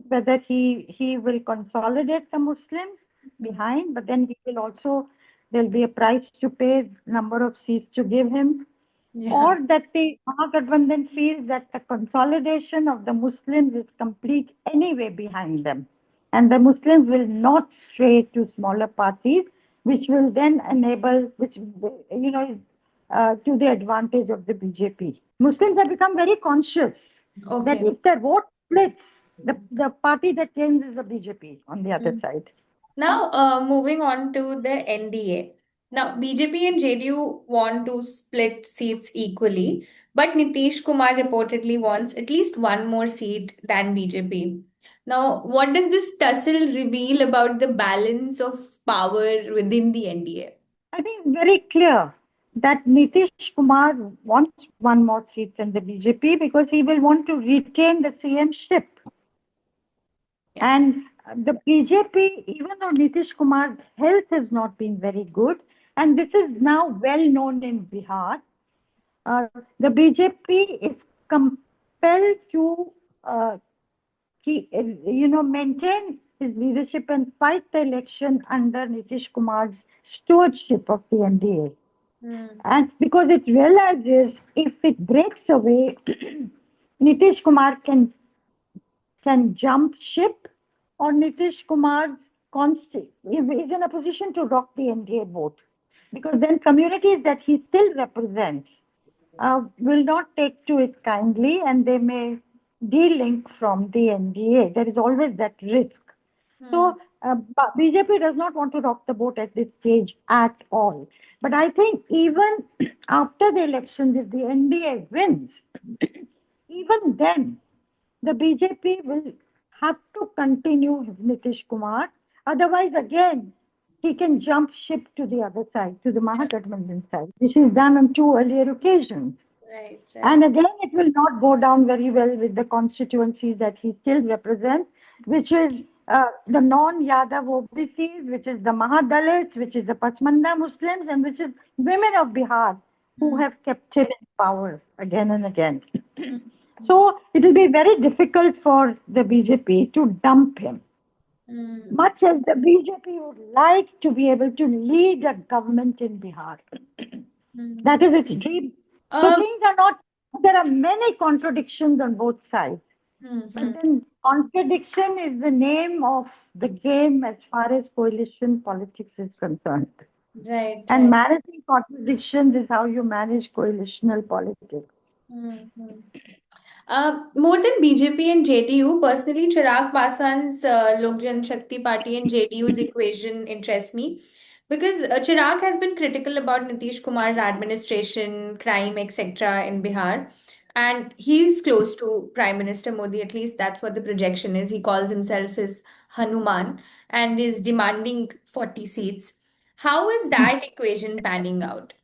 whether he will consolidate the Muslims behind, but then there'll be a price to pay, number of seats to give him, or that the Mahagathbandhan feels that the consolidation of the Muslims is complete anyway behind them. And the Muslims will not stray to smaller parties, which will then enable, to the advantage of the BJP. Muslims have become very conscious that if their vote splits, the party that wins is the BJP on the other side.
Now, moving on to the NDA. Now, BJP and JDU want to split seats equally, but Nitish Kumar reportedly wants at least one more seat than BJP. Now, what does this tussle reveal about the balance of power within the NDA?
I think it's very clear that Nitish Kumar wants one more seat in the BJP because he will want to retain the CM ship. And the BJP, even though Nitish Kumar's health has not been very good, and this is now well known in Bihar, the BJP is compelled to maintain his leadership and fight the election under Nitish Kumar's stewardship of the NDA. And because it realizes if it breaks away, Nitish Kumar can jump ship, or Nitish Kumar is in a position to rock the NDA vote. Because then communities that he still represents will not take to it kindly, and they may de-link from the NDA. There is always that risk. So BJP does not want to rock the boat at this stage at all. But I think even after the elections, if the NDA wins, even then, the BJP will have to continue Nitish Kumar. Otherwise, again, he can jump ship to the other side, to the Mahagathbandhan side, which is done on 2 earlier occasions.
Right.
And again, it will not go down very well with the constituencies that he still represents, which is the non-Yadav OBCs, which is the Mahadalits, which is the Pachmanda Muslims, and which is women of Bihar who have kept him in power again and again. So it will be very difficult for the BJP to dump him. Much as the BJP would like to be able to lead a government in Bihar. That is its dream. So things are not, there are many contradictions on both sides. But then contradiction is the name of the game as far as coalition politics is concerned.
Right.
And managing contradictions is how you manage coalitional politics.
More than BJP and JDU, personally, Chirag Paswan's Lok Janshakti Party and JDU's equation interests me because Chirag has been critical about Nitish Kumar's administration, crime, etc. in Bihar. And he's close to Prime Minister Modi, at least that's what the projection is. He calls himself his Hanuman and is demanding 40 seats. How is that equation panning out?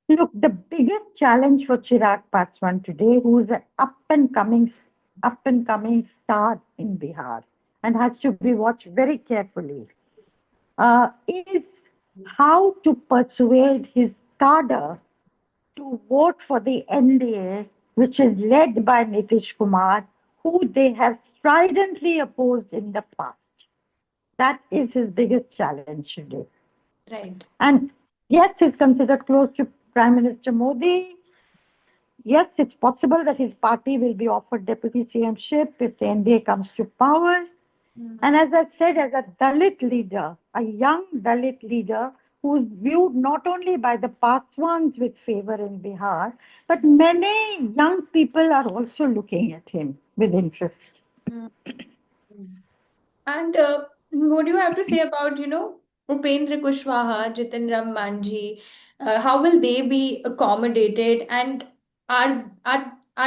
Look, the biggest challenge for Chirag Paswan today, who is an up and coming star in Bihar and has to be watched very carefully, is how to persuade his cadre to vote for the NDA, which is led by Nitish Kumar, who they have stridently opposed in the past. That is his biggest challenge today.
Right.
And yes, he's considered close to Prime Minister Modi. Yes, it's possible that his party will be offered deputy CM-ship if the NDA comes to power. And as I said, as a Dalit leader, a young Dalit leader who is viewed not only by the Paswans with favor in Bihar, but many young people are also looking at him with interest.
And what do you have to say about, Upendra Kushwaha, Jitin Ram Manjhi? How will they be accommodated? And are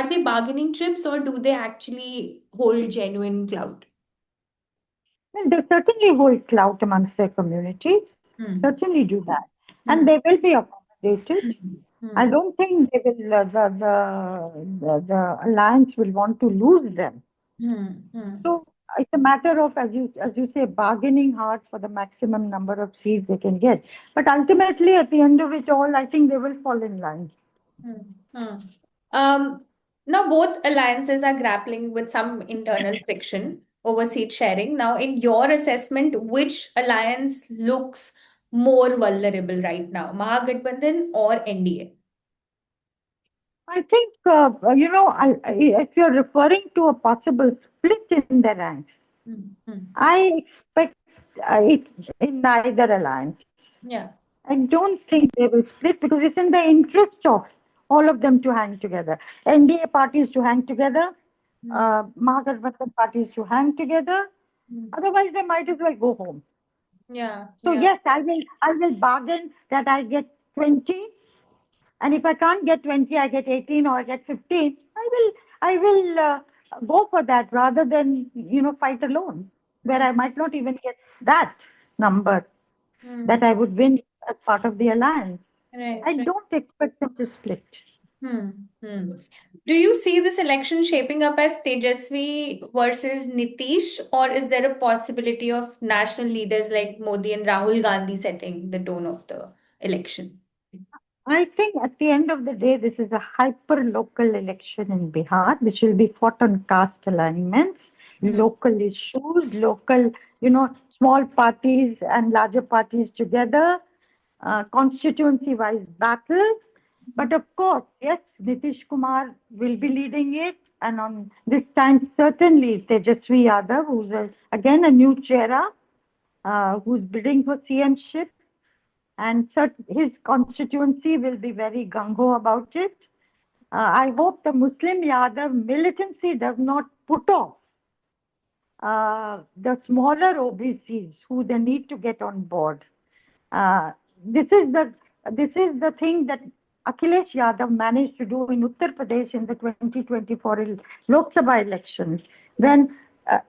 they bargaining chips, or do they actually hold genuine clout?
Well, they certainly hold clout amongst their communities. Certainly do that. And they will be accommodated. I don't think they will, the alliance will want to lose them. So it's a matter of, as you say, bargaining hard for the maximum number of seats they can get. But ultimately, at the end of it all, I think they will fall in line.
Now, both alliances are grappling with some internal friction over seat sharing. Now, in your assessment, which alliance looks more vulnerable right now, Mahagathbandhan or NDA?
I think, if you're referring to a possible split in the ranks, I expect it in neither alliance.
Yeah.
I don't think they will split because it's in the interest of all of them to hang together. NDA parties to hang together, Mahagathbandhan parties to hang together. Otherwise, they might as well go home.
Yeah.
So yes, I will bargain that I get 20, and if I can't get 20, I get 18 or I get 15. I will go for that rather than fight alone, where I might not even get that number that I would win as part of the alliance.
Right.
I don't expect them to split.
Do you see this election shaping up as Tejasvi versus Nitish, or is there a possibility of national leaders like Modi and Rahul Gandhi setting the tone of the election?
I think at the end of the day, this is a hyper-local election in Bihar, which will be fought on caste alignments, local issues, local, small parties and larger parties together, constituency-wise battles. But of course, yes, Nitish Kumar will be leading it. And on this time, certainly Tejasvi Yadav, who's again a new chehra, who's bidding for CM-ship. And his constituency will be very gung-ho about it. I hope the Muslim Yadav militancy does not put off the smaller OBCs who they need to get on board. This is the thing that Akhilesh Yadav managed to do in Uttar Pradesh in the 2024 Lok Sabha elections, when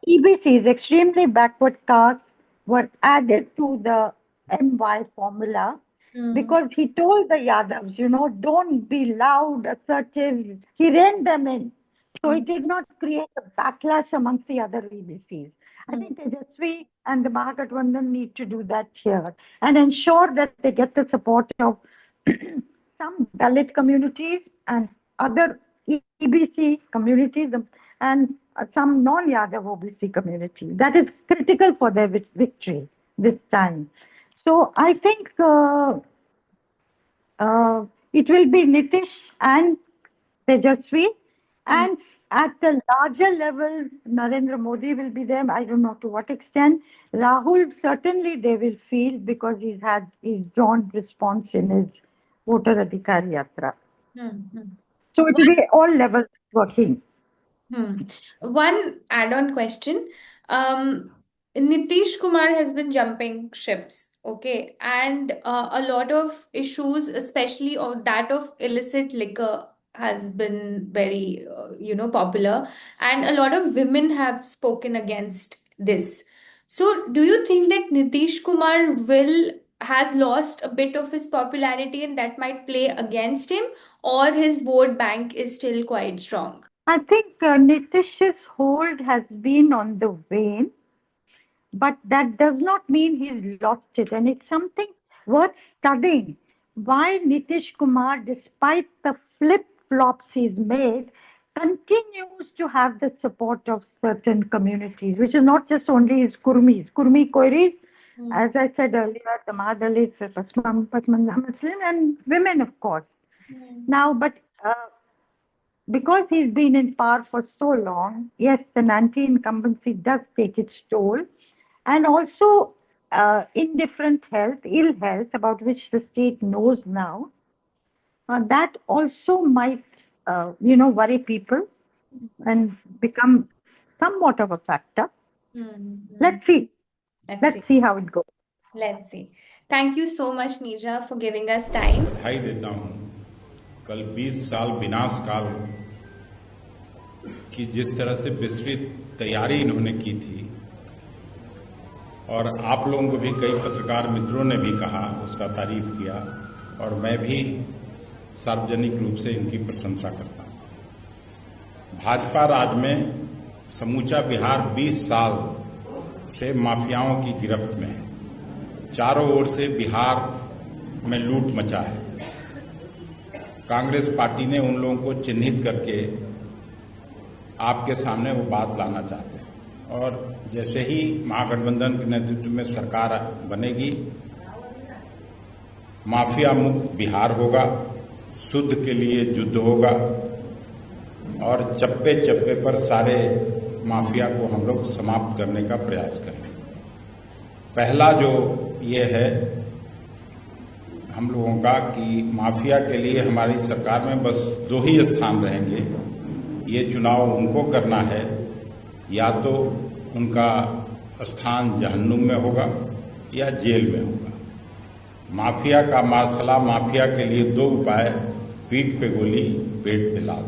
EBCs, extremely backward castes, were added to the MY formula, because he told the Yadavs, don't be loud, assertive. He reined them in. So it did not create a backlash amongst the other EBCs. I think Tejasvi and the Mahagathbandhan need to do that here and ensure that they get the support of some Dalit communities and other EBC communities and some non-Yadav OBC communities. That is critical for their victory this time. So I think it will be Nitish and Tejasvi, and at the larger level, Narendra Modi will be there. I don't know to what extent. Rahul, certainly they will feel, because he's drawn response in his voter Adhikar Yatra. So it will be all levels working.
One add-on question. Nitish Kumar has been jumping ships, okay, and a lot of issues, especially of that of illicit liquor, has been very, popular, and a lot of women have spoken against this. So, do you think that Nitish Kumar has lost a bit of his popularity and that might play against him, or his vote bank is still quite strong?
I think Nitish's hold has been on the wane, but that does not mean he's lost it. And it's something worth studying. Why Nitish Kumar, despite the flip-flops he's made, continues to have the support of certain communities, which is not just only his Kurmis, Koiris, as I said earlier, the Mahadalits, Pasmanda Muslim, and women, of course. Now, but because he's been in power for so long, yes, the anti-incumbency does take its toll. And also indifferent health, ill health, about which the state knows now, that also might, worry people and become somewhat of a factor. Let's see. Let's see how it goes.
Let's see. Thank you so much, Neerja, for giving us time.
बधाई देता हूँ। कल 20 साल विनाश काल की जिस तरह से विस्तृत तैयारी इन्होंने की थी, और आप लोगों को भी कई पत्रकार मित्रों ने भी कहा, उसका तारीफ किया, और मैं भी सार्वजनिक रूप से इनकी प्रशंसा करता हूं। भाजपा राज में समूचा बिहार 20 साल से माफियाओं की गिरफ्त में है। चारों ओर से बिहार में लूट मचा है। कांग्रेस पार्टी ने उन लोगों को चिन्हित करके आपके सामने वो बात लाना चाहते हैं, और जैसे ही महागठबंधन के नेतृत्व में सरकार बनेगी, माफिया मुक्त बिहार होगा, शुद्ध के लिए युद्ध होगा, और चप्पे चप्पे पर सारे माफिया को हम लोग समाप्त करने का प्रयास करें। पहला जो ये है हम लोगों का कि माफिया के लिए हमारी सरकार में बस 2 ही स्थान रहेंगे। ये चुनाव उनको करना है, या तो उनका स्थान जहन्नुम में होगा या जेल में होगा। माफिया का मार्शला माफिया के लिए 2 उपाय, पीठ पे गोली, पेट पे लात।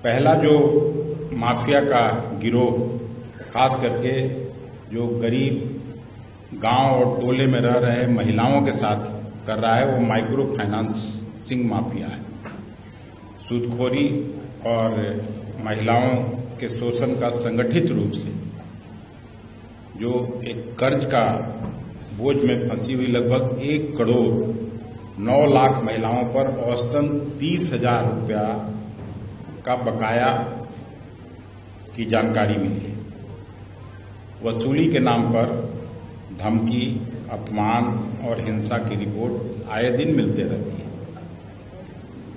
पहला जो माफिया का गिरोह खास करके जो गरीब गांव और टोले में रह रहे महिलाओं के साथ कर रहा है, वो माइक्रो फाइनेंसिंग माफिया है। सूदखोरी और महिलाओं के शोषण का संगठित रूप से जो एक कर्ज का बोझ में फंसी हुई लगभग 1 करोड़ 9 लाख महिलाओं पर औसतन 30,000 रुपया का बकाया की जानकारी मिली है। वसूली के नाम पर धमकी, अपमान और हिंसा की रिपोर्ट आए दिन मिलते रहती है।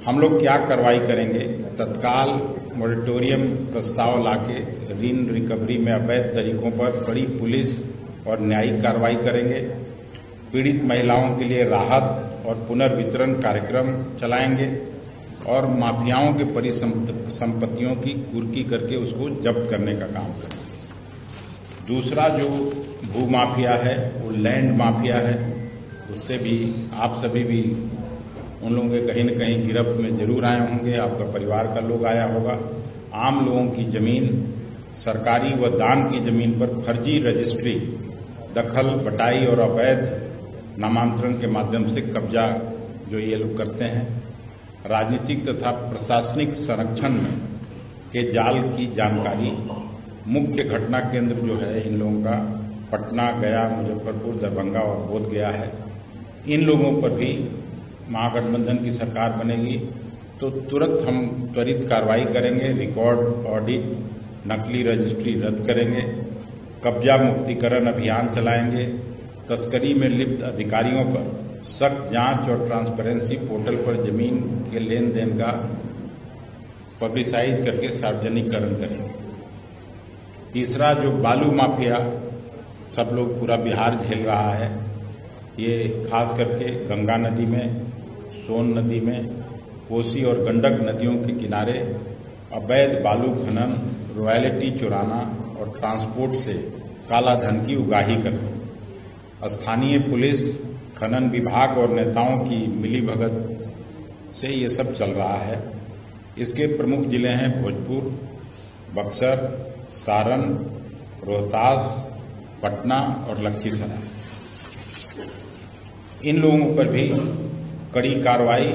हम लोग क्या कार्रवाई करेंगे? तत्काल मोरेटोरियम प्रस्ताव लाके ऋण रिकवरी में अवैध तरीकों पर कड़ी पुलिस और न्यायिक कार्रवाई करेंगे। पीड़ित महिलाओं के लिए राहत और पुनर्वितरण कार्यक्रम चलाएंगे और माफियाओं के परिसंपत्तियों की कुर्की करके उसको जब्त करने का काम करेंगे। दूसरा जो भू माफिया है वो लैंड माफिया है, उससे भी आप सभी भी उन लोगों के कहीं न कहीं गिरफ्त में जरूर आए होंगे, आपका परिवार का लोग आया होगा। आम लोगों की जमीन, सरकारी व दान की जमीन पर फर्जी रजिस्ट्री, दखल, बटाई और अवैध नामांतरण के माध्यम से कब्जा जो ये लोग करते हैं, राजनीतिक तथा प्रशासनिक संरक्षण के जाल की जानकारी। मुख्य घटना केंद्र जो है इन लोगों का पटना, गया, मुजफ्फरपुर, दरभंगा और बोधगया है। इन लोगों पर भी महागठबंधन की सरकार बनेगी तो तुरंत हम त्वरित कार्रवाई करेंगे। रिकॉर्ड ऑडिट, नकली रजिस्ट्री रद्द करेंगे, कब्जा मुक्तिकरण अभियान चलाएंगे, तस्करी में लिप्त अधिकारियों पर सख्त जांच और ट्रांसपेरेंसी पोर्टल पर जमीन के लेन देन का पब्लिसाइज करके सार्वजनिकरण करेंगे। तीसरा जो बालू माफिया सब लोग पूरा बिहार झेल रहा है, ये खास करके गंगा नदी में, सोन नदी में, कोसी और गंडक नदियों के किनारे अवैध बालू खनन, रॉयल्टी चुराना और ट्रांसपोर्ट से काला धन की उगाही करना। स्थानीय पुलिस, खनन विभाग और नेताओं की मिलीभगत से ये सब चल रहा है। इसके प्रमुख जिले हैं भोजपुर, बक्सर, सारण, रोहतास, पटना और लखीसराय। इन लोगों पर भी कड़ी कार्रवाई,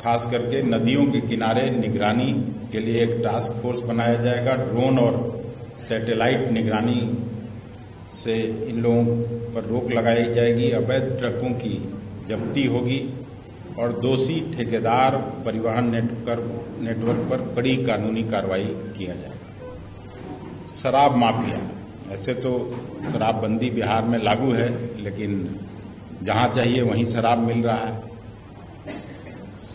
खास करके नदियों के किनारे निगरानी के लिए एक टास्क फोर्स बनाया जाएगा। ड्रोन और सैटेलाइट निगरानी से इन लोगों पर रोक लगाई जाएगी। अवैध ट्रकों की जब्ती होगी और दोषी ठेकेदार, परिवहन नेटवर्क पर कड़ी कानूनी कार्रवाई किया जाएगा। शराब माफिया, ऐसे तो शराबबंदी बिहार में लागू है, लेकिन जहां चाहिए वहीं शराब मिल रहा है।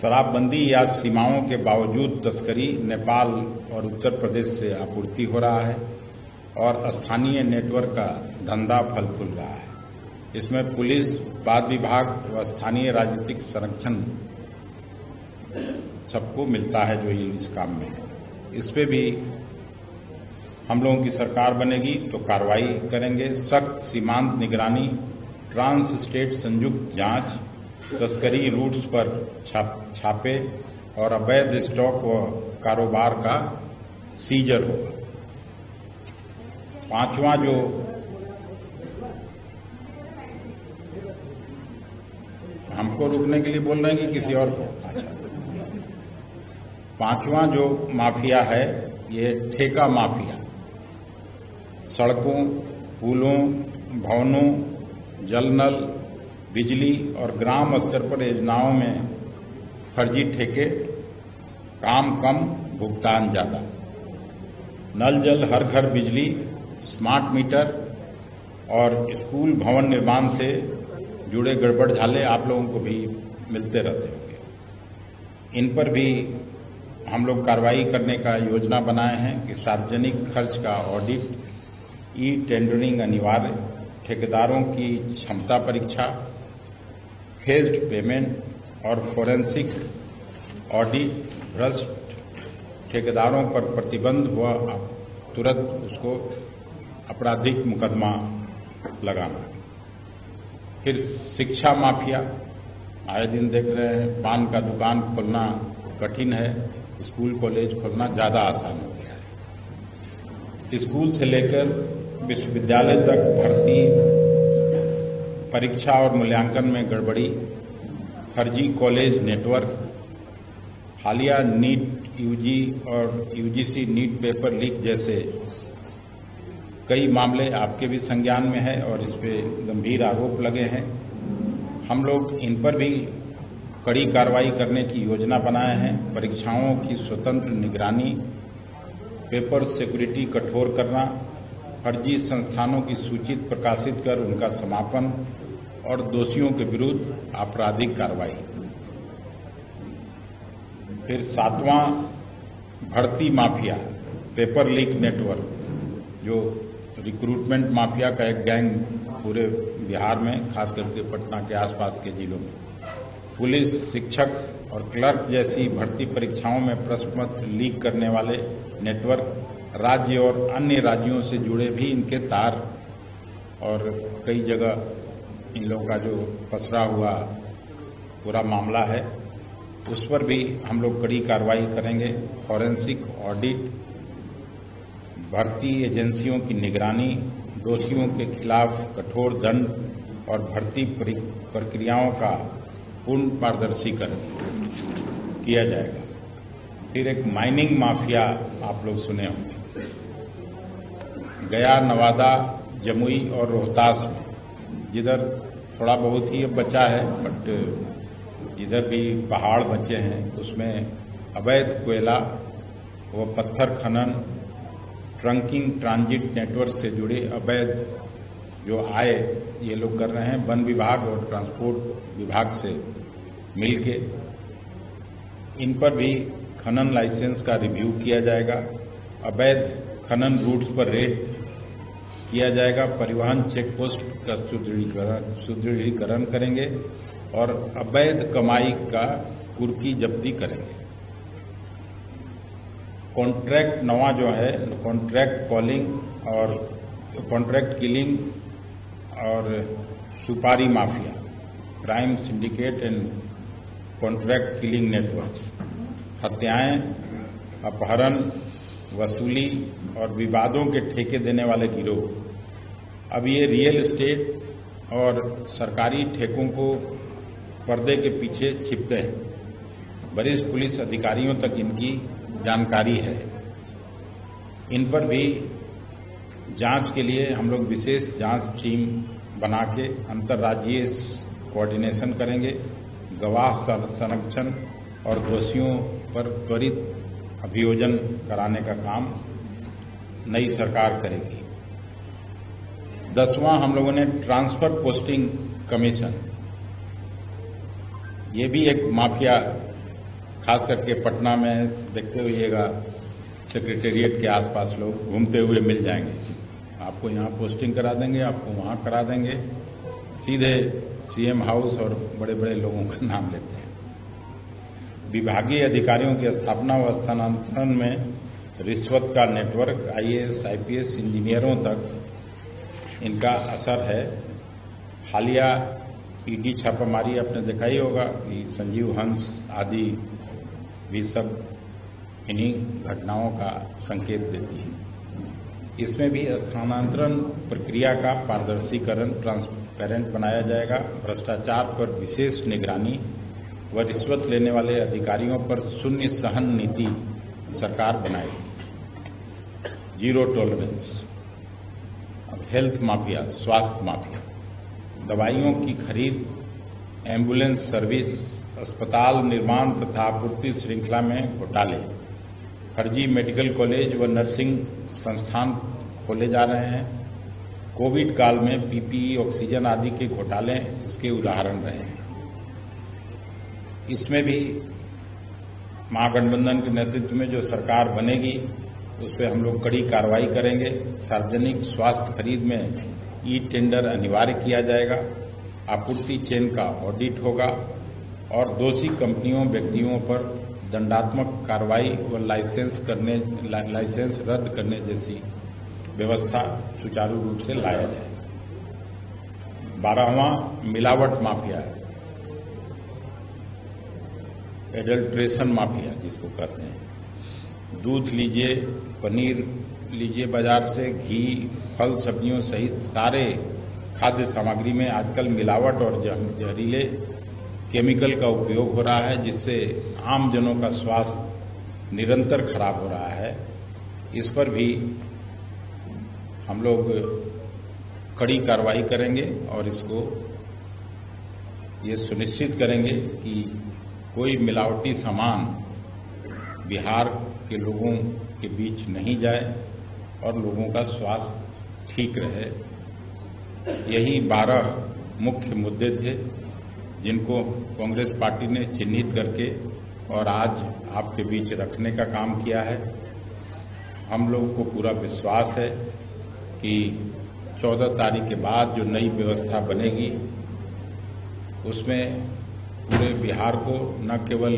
शराबबंदी या सीमाओं के बावजूद तस्करी नेपाल और उत्तर प्रदेश से आपूर्ति हो रहा है और स्थानीय नेटवर्क का धंधा फल फूल रहा है। इसमें पुलिस, उत्पाद विभाग व स्थानीय राजनीतिक संरक्षण सबको मिलता है जो इस काम में है। इस पे भी हम लोगों की सरकार बनेगी तो कार्रवाई करेंगे। सख्त सीमांत निगरानी, ट्रांस स्टेट संयुक्त जांच, तस्करी रूट्स पर छापे और अवैध स्टॉक व कारोबार का सीजर होगा। पांचवां जो हमको रुकने के लिए बोल रहे हैं कि किसी और को? अच्छा, पांचवां जो माफिया है ये ठेका माफिया। सड़कों, पुलों, भवनों, जल नल, बिजली और ग्राम स्तर पर योजनाओं में फर्जी ठेके, काम कम, भुगतान ज्यादा। नल जल, हर घर बिजली, स्मार्ट मीटर और स्कूल भवन निर्माण से जुड़े गड़बड़ झाले आप लोगों को भी मिलते रहते होंगे। इन पर भी हम लोग कार्रवाई करने का योजना बनाए हैं कि सार्वजनिक खर्च का ऑडिट, ई टेंडरिंग अनिवार्य, ठेकेदारों की क्षमता परीक्षा, फेज्ड पेमेंट और फोरेंसिक ऑडिट, भ्रष्ट ठेकेदारों पर प्रतिबंध हुआ, तुरंत उसको आपराधिक मुकदमा लगाना। फिर शिक्षा माफिया, आए दिन देख रहे हैं पान का दुकान खोलना कठिन है, स्कूल कॉलेज खोलना ज्यादा आसान हो गया है। स्कूल से लेकर विश्वविद्यालय तक भर्ती, परीक्षा और मूल्यांकन में गड़बड़ी, फर्जी कॉलेज नेटवर्क, हालिया नीट यूजी और यूजीसी नीट पेपर लीक जैसे कई मामले आपके भी संज्ञान में है और इस पे गंभीर आरोप लगे हैं। हम लोग इन पर भी कड़ी कार्रवाई करने की योजना बनाए हैं। परीक्षाओं की स्वतंत्र निगरानी, पेपर सिक्योरिटी कठोर करना, फर्जी संस्थानों की सूची प्रकाशित कर उनका समापन और दोषियों के विरुद्ध आपराधिक कार्रवाई। फिर 7वां, भर्ती माफिया, पेपर लीक नेटवर्क, जो रिक्रूटमेंट माफिया का एक गैंग पूरे बिहार में, खास करके पटना के आसपास के जिलों में। पुलिस, शिक्षक और क्लर्क जैसी भर्ती परीक्षाओं में प्रश्न पत्र लीक करने वाले नेटवर्क, राज्य और अन्य राज्यों से जुड़े भी इनके तार और कई जगह इन लोगों का जो पसरा हुआ पूरा मामला है, उस पर भी हम लोग कड़ी कार्रवाई करेंगे। फॉरेंसिक ऑडिट, भर्ती एजेंसियों की निगरानी, दोषियों के खिलाफ कठोर दंड और भर्ती प्रक्रियाओं का पूर्ण पारदर्शीकरण किया जाएगा। फिर एक माइनिंग माफिया आप लोग सुने होंगे, गया, नवादा, जमुई और रोहतास में, जिधर थोड़ा बहुत ही अब बचा है, बट जिधर भी पहाड़ बचे हैं उसमें अवैध कोयला व पत्थर खनन, ट्रंकिंग, ट्रांजिट नेटवर्क से जुड़े अवैध जो आय ये लोग कर रहे हैं। वन विभाग और ट्रांसपोर्ट विभाग से मिलके इन पर भी खनन लाइसेंस का रिव्यू किया जाएगा। अवैध खनन रूट्स पर रेड किया जाएगा। परिवहन चेक पोस्ट का सुदृढ़ीकरण करेंगे और अवैध कमाई का कुर्की जब्ती करेंगे। कॉन्ट्रैक्ट नवा जो है, कॉन्ट्रैक्ट कॉलिंग और कॉन्ट्रैक्ट किलिंग और सुपारी mafia, crime syndicate and contract killing networks, हत्याएं, अपहरण, वसूली और विवादों के ठेके देने वाले गिरोह। अब ये रियल एस्टेट और सरकारी ठेकों को पर्दे के पीछे छिपते हैं। वरिष्ठ पुलिस अधिकारियों तक इनकी जानकारी है। इन पर भी जांच के लिए हम लोग विशेष जांच टीम बना के अंतर्राज्यीय कोऑर्डिनेशन करेंगे। गवाह संरक्षण और दोषियों पर त्वरित अभियोजन कराने का काम नई सरकार करेगी। 10वां, हम लोगों ने ट्रांसफर पोस्टिंग कमीशन, ये भी एक माफिया, खास करके पटना में देखते हुएगा, सेक्रेटेरिएट के आसपास लोग घूमते हुए मिल जाएंगे। आपको यहाँ पोस्टिंग करा देंगे, आपको वहाँ करा देंगे, सीधे सीएम हाउस और बड़े बड़े लोगों का नाम लेते हैं। विभागीय अधिकारियों की स्थापना व स्थानांतरण में रिश्वत का नेटवर्क, आईएएस, आईपीएस इंजीनियरों तक इनका असर है। हालिया ईडी छापामारी आपने देखा ही होगा कि संजीव हंस आदि भी सब इन्हीं घटनाओं का संकेत देती है। इसमें भी स्थानांतरण प्रक्रिया का पारदर्शीकरण, ट्रांसपेरेंट बनाया जाएगा। भ्रष्टाचार पर विशेष निगरानी व रिश्वत लेने वाले अधिकारियों पर शून्य सहन नीति सरकार बनाएगी। Zero tolerance. अब हेल्थ माफिया, स्वास्थ्य माफिया, दवाइयों की खरीद, एम्बुलेंस सर्विस, अस्पताल निर्माण तथा आपूर्ति श्रृंखला में घोटाले, फर्जी मेडिकल कॉलेज व नर्सिंग संस्थान खोले जा रहे हैं। कोविड काल में पीपीई, ऑक्सीजन आदि के घोटाले इसके उदाहरण रहे हैं। इसमें भी महागठबंधन के नेतृत्व में जो सरकार बनेगी उस पर हम लोग कड़ी कार्रवाई करेंगे। सार्वजनिक स्वास्थ्य खरीद में ई टेंडर अनिवार्य किया जाएगा। आपूर्ति चेन का ऑडिट होगा और दोषी कंपनियों व्यक्तियों पर दंडात्मक कार्रवाई व लाइसेंस रद्द करने जैसी व्यवस्था सुचारू रूप से लाया जाए। 12वां मिलावट माफिया, एडल्ट्रेशन माफिया जिसको कहते हैं। दूध लीजिए, पनीर लीजिए बाजार से, घी, फल सब्जियों सहित सारे खाद्य सामग्री में आजकल मिलावट और जहरीले केमिकल का उपयोग हो रहा है, जिससे आम जनों का स्वास्थ्य निरंतर खराब हो रहा है। इस पर भी हम लोग कड़ी कार्रवाई करेंगे और इसको ये सुनिश्चित करेंगे कि कोई मिलावटी सामान बिहार के लोगों के बीच नहीं जाए और लोगों का स्वास्थ्य ठीक रहे। यही 12 मुख्य मुद्दे थे जिनको कांग्रेस पार्टी ने चिन्हित करके और आज आपके बीच रखने का काम किया है। हम लोगों को पूरा विश्वास है कि 14 तारीख के बाद जो नई व्यवस्था बनेगी उसमें पूरे बिहार को न केवल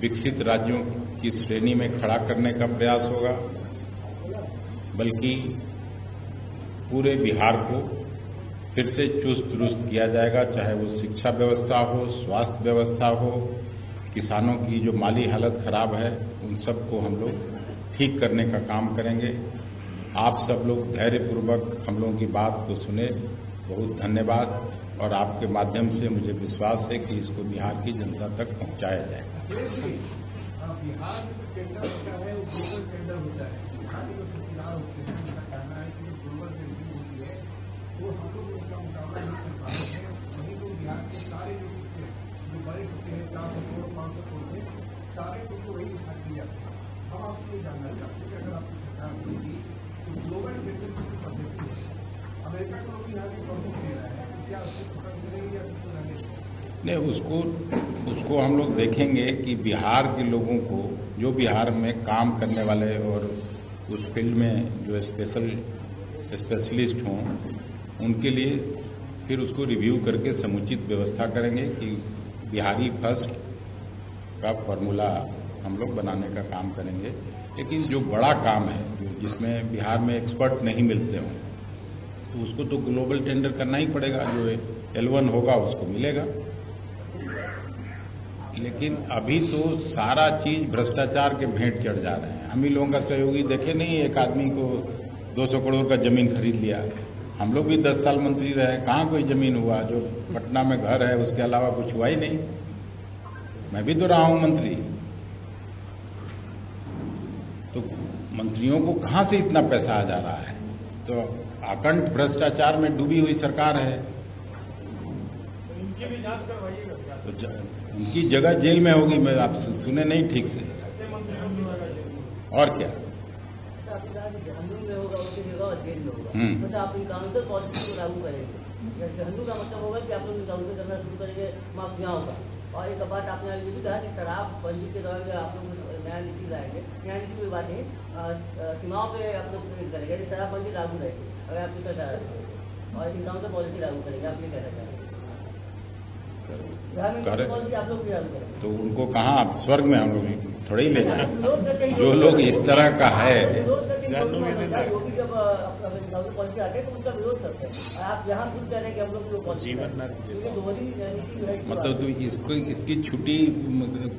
विकसित राज्यों की श्रेणी में खड़ा करने का प्रयास होगा, बल्कि पूरे बिहार को फिर से चुस्त दुरुस्त किया जाएगा, चाहे वो शिक्षा व्यवस्था हो, स्वास्थ्य व्यवस्था हो, किसानों की जो माली हालत खराब है उन सबको हम लोग ठीक करने का काम करेंगे। आप सब लोग धैर्यपूर्वक हम लोगों की बात को सुने, बहुत धन्यवाद। और आपके माध्यम से मुझे विश्वास है कि इसको बिहार की जनता तक पहुंचाया जाएगा। नहीं, उसको हम लोग देखेंगे कि बिहार के लोगों को, जो बिहार में काम करने वाले और उस फील्ड में जो स्पेशलिस्ट हों, उनके लिए फिर उसको रिव्यू करके समुचित व्यवस्था करेंगे कि बिहारी फर्स्ट का फॉर्मूला हम लोग बनाने का काम करेंगे। लेकिन जो बड़ा काम है, जिसमें बिहार में एक्सपर्ट नहीं मिलते हों, तो उसको तो ग्लोबल टेंडर करना ही पड़ेगा। जो L1 होगा उसको मिलेगा। लेकिन अभी तो सारा चीज भ्रष्टाचार के भेंट चढ़ जा रहे हैं। हम ही लोगों का सहयोगी देखे नहीं, एक आदमी को 200 करोड़ का जमीन खरीद लिया। हम लोग भी 10 साल मंत्री रहे, कहाँ कोई जमीन हुआ? जो पटना में घर है उसके अलावा कुछ हुआ ही नहीं। मैं भी तो रहा हूं मंत्री, तो मंत्रियों को कहां से इतना पैसा आ जा रहा है? तो अखंड भ्रष्टाचार में डूबी हुई सरकार है।
उनकी भी जांच करवाइएगा।
तो उनकी जगह जेल में होगी। मैं आप सुने नहीं ठीक से, और क्या?
तो आप इनकाउंटर पॉलिसी को लागू करेंगे। जहन्नू का मतलब होगा कि आप लोग इनकाउंटर करना शुरू करेंगे, माफिया होगा। और एक बात आपने ये भी कहा कि शराब बंदी के दौरान आप लोग नया नीति लाएंगे। नया नीति की बात नहीं, सीमाओं पे आप लोग करेंगे, शराबबंदी लागू रहेगी अगर आप इसका चाह रहे हैं, और इनकाउंटर पॉलिसी लागू करेंगे। आप ये कहना चाह रहे हैं?
तो उनको कहाँ आप स्वर्ग में हम लोग थोड़े ही ले जाएंगे। जो लोग इस तरह का है, मतलब तो इसको इसकी छुट्टी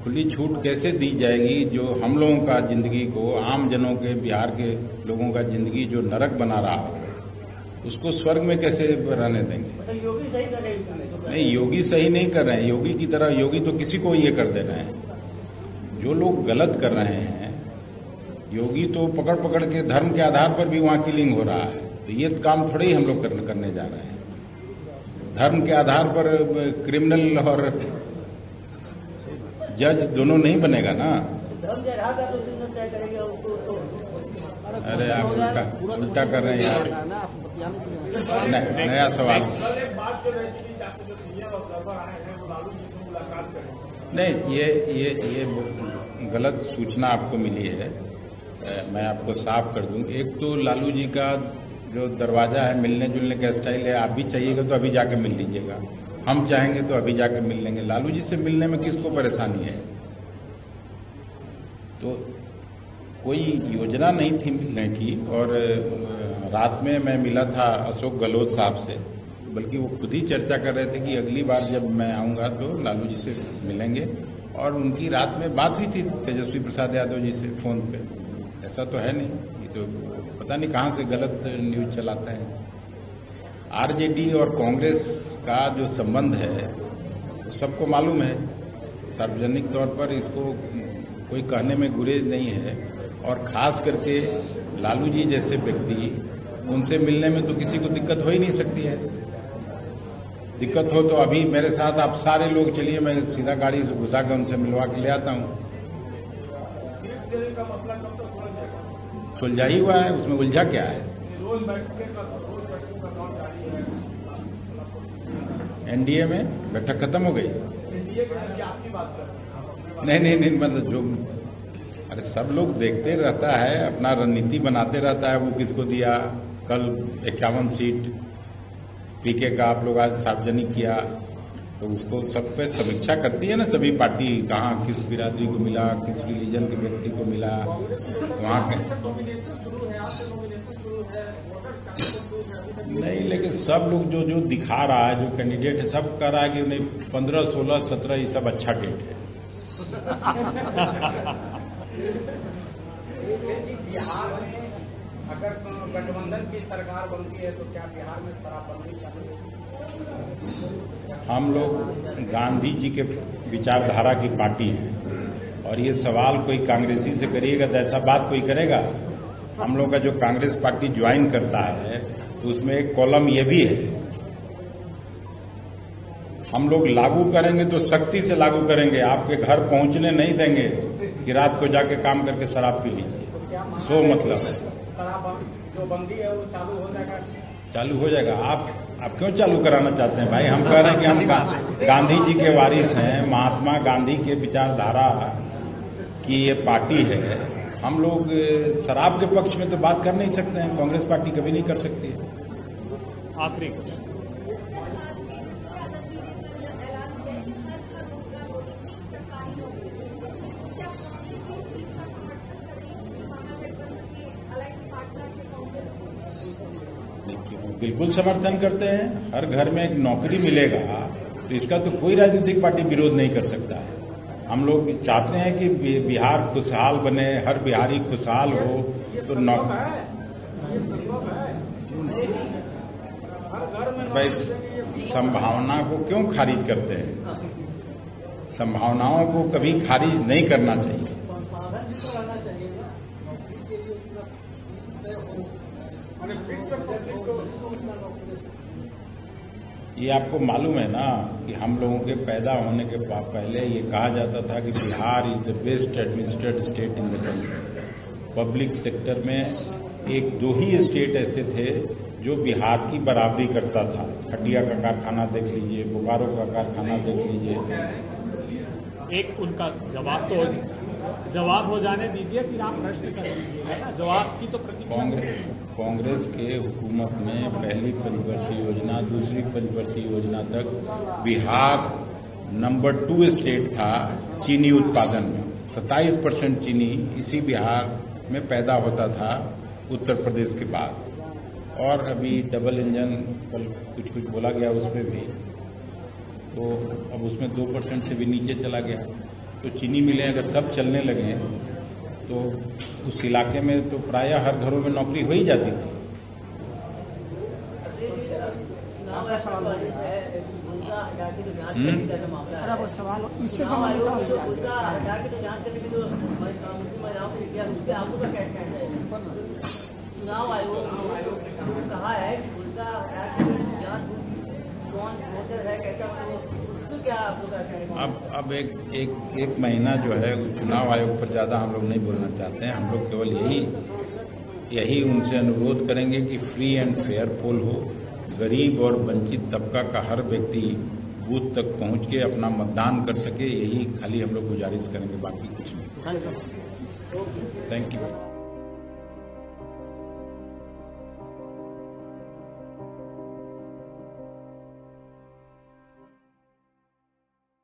खुली छूट कैसे दी जाएगी? जो हम लोगों का जिंदगी को, आम जनों के, बिहार के लोगों का जिंदगी जो नरक बना रहा हो, उसको स्वर्ग में कैसे रहने देंगे?
योगी सही कर रहे हैं?
नहीं, योगी सही नहीं कर रहे हैं। योगी की तरह योगी तो किसी को ये कर दे रहे हैं। जो लोग गलत कर रहे हैं, योगी तो पकड़ पकड़ के धर्म के आधार पर भी वहां किलिंग हो रहा है। तो ये काम थोड़े ही हम लोग करने जा रहे हैं। धर्म के आधार पर क्रिमिनल और जज दोनों नहीं बनेगा ना। अरे आप उल्टा कर रहे हैं यार। नया सवाल। नहीं, ये गलत सूचना आपको मिली है। मैं आपको साफ कर दूं। एक तो लालू जी का जो दरवाजा है, मिलने जुलने का स्टाइल है, आप भी चाहिएगा तो अभी जाके मिल लीजिएगा, हम चाहेंगे तो अभी जाके मिल लेंगे। लालू जी से मिलने में किसको परेशानी है? तो कोई योजना नहीं थी मिलने की। और रात में मैं मिला था अशोक गहलोत साहब से, बल्कि वो खुद ही चर्चा कर रहे थे कि अगली बार जब मैं आऊंगा तो लालू जी से मिलेंगे। और उनकी रात में बात हुई थी तेजस्वी प्रसाद यादव जी से फोन पे। ऐसा तो है नहीं, ये तो पता नहीं कहां से गलत न्यूज चलाते हैं। आरजेडी और कांग्रेस का जो संबंध है वो सबको मालूम है, सार्वजनिक तौर पर इसको कोई कहने में गुरेज नहीं है। और खास करके लालू जी जैसे व्यक्ति, उनसे मिलने में तो किसी को दिक्कत हो ही नहीं सकती है। दिक्कत हो तो अभी मेरे साथ आप सारे लोग चलिए, मैं सीधा गाड़ी से घुसा कर उनसे मिलवा के ले आता हूं। सुलझा ही हुआ है, उसमें उलझा क्या है? एनडीए में बैठक खत्म हो गई? नहीं, मतलब जो, अरे सब लोग देखते रहता है, अपना रणनीति बनाते रहता है, वो किसको दिया। कल 51 सीट पीके का आप लोग आज सार्वजनिक किया, तो उसको सब पे समीक्षा करती है ना सभी पार्टी, कहाँ किस बिरादरी को मिला, किस रिलीजन के व्यक्ति को मिला, वहाँ के नहीं। लेकिन सब लोग जो दिखा रहा है, जो कैंडिडेट है, सब कह रहा है कि नहीं 15, 16, 17 ये सब अच्छा डेट है।
बिहार में अगर गठबंधन की सरकार बनती है तो क्या बिहार में शराबबंदी चालू?
हम लोग गांधी जी के विचारधारा की पार्टी है, और ये सवाल कोई कांग्रेसी से करिएगा तो ऐसा बात कोई करेगा? हम लोग का जो कांग्रेस पार्टी ज्वाइन करता है तो उसमें एक कॉलम ये भी है, हम लोग लागू करेंगे तो सख्ती से लागू करेंगे, आपके घर पहुंचने नहीं देंगे कि रात को जाके काम करके शराब पी लीजिए। सो मतलब है
शराब जो बंदी है वो चालू हो जाएगा?
चालू हो जाएगा। आप क्यों चालू कराना चाहते हैं भाई? हम कह रहे हैं कि हम गांधी जी के वारिस हैं, महात्मा गांधी के विचारधारा की ये पार्टी है। हम लोग शराब के पक्ष में तो बात कर नहीं सकते हैं, कांग्रेस पार्टी कभी नहीं कर सकती है।
आखिरी
बिल्कुल समर्थन करते हैं। हर घर में एक नौकरी मिलेगा तो इसका तो कोई राजनीतिक पार्टी विरोध नहीं कर सकता है। हम लोग चाहते हैं कि बिहार खुशहाल बने, हर बिहारी खुशहाल हो, तो भाई संभावना को क्यों खारिज करते हैं? संभावनाओं को कभी खारिज नहीं करना चाहिए। ये आपको मालूम है ना कि हम लोगों के पैदा होने के पहले ये कहा जाता था कि Bihar is the best administrated state in the country. Public sector में एक दो ही स्टेट ऐसे थे जो बिहार की बराबरी करता था। खटिया का कारखाना देख लीजिए, बोकारो का कारखाना देख लीजिए।
एक उनका जवाब हो जाने दीजिए, फिर आप प्रश्न कर लीजिए, है ना? जवाब की तो प्रतीक्षा।
कांग्रेस के हुकूमत में पहली पंचवर्षीय योजना, दूसरी पंचवर्षीय योजना तक बिहार नंबर 2 स्टेट था चीनी उत्पादन में। 27% चीनी इसी बिहार में पैदा होता था उत्तर प्रदेश के बाद। और अभी डबल इंजन कल कुछ बोला गया उसमें भी, तो अब उसमें 2% से भी नीचे चला गया। तो चीनी मिलें अगर सब चलने लगे तो उस इलाके में तो प्रायः हर घरों में नौकरी हो ही जाती थी।
चुनाव आयोग ने कहा है कि उनका कौन वोटर है, कैसा क्या आप लोग?
अब एक महीना जो है चुनाव आयोग पर ज्यादा हम लोग नहीं बोलना चाहते हैं। हम लोग केवल यही उनसे अनुरोध करेंगे कि फ्री एंड फेयर पोल हो, गरीब और वंचित तबका का हर व्यक्ति बूथ तक पहुंच के अपना मतदान कर सके। यही खाली हम लोग गुजारिश करेंगे, बाकी कुछ नहीं। Thank you.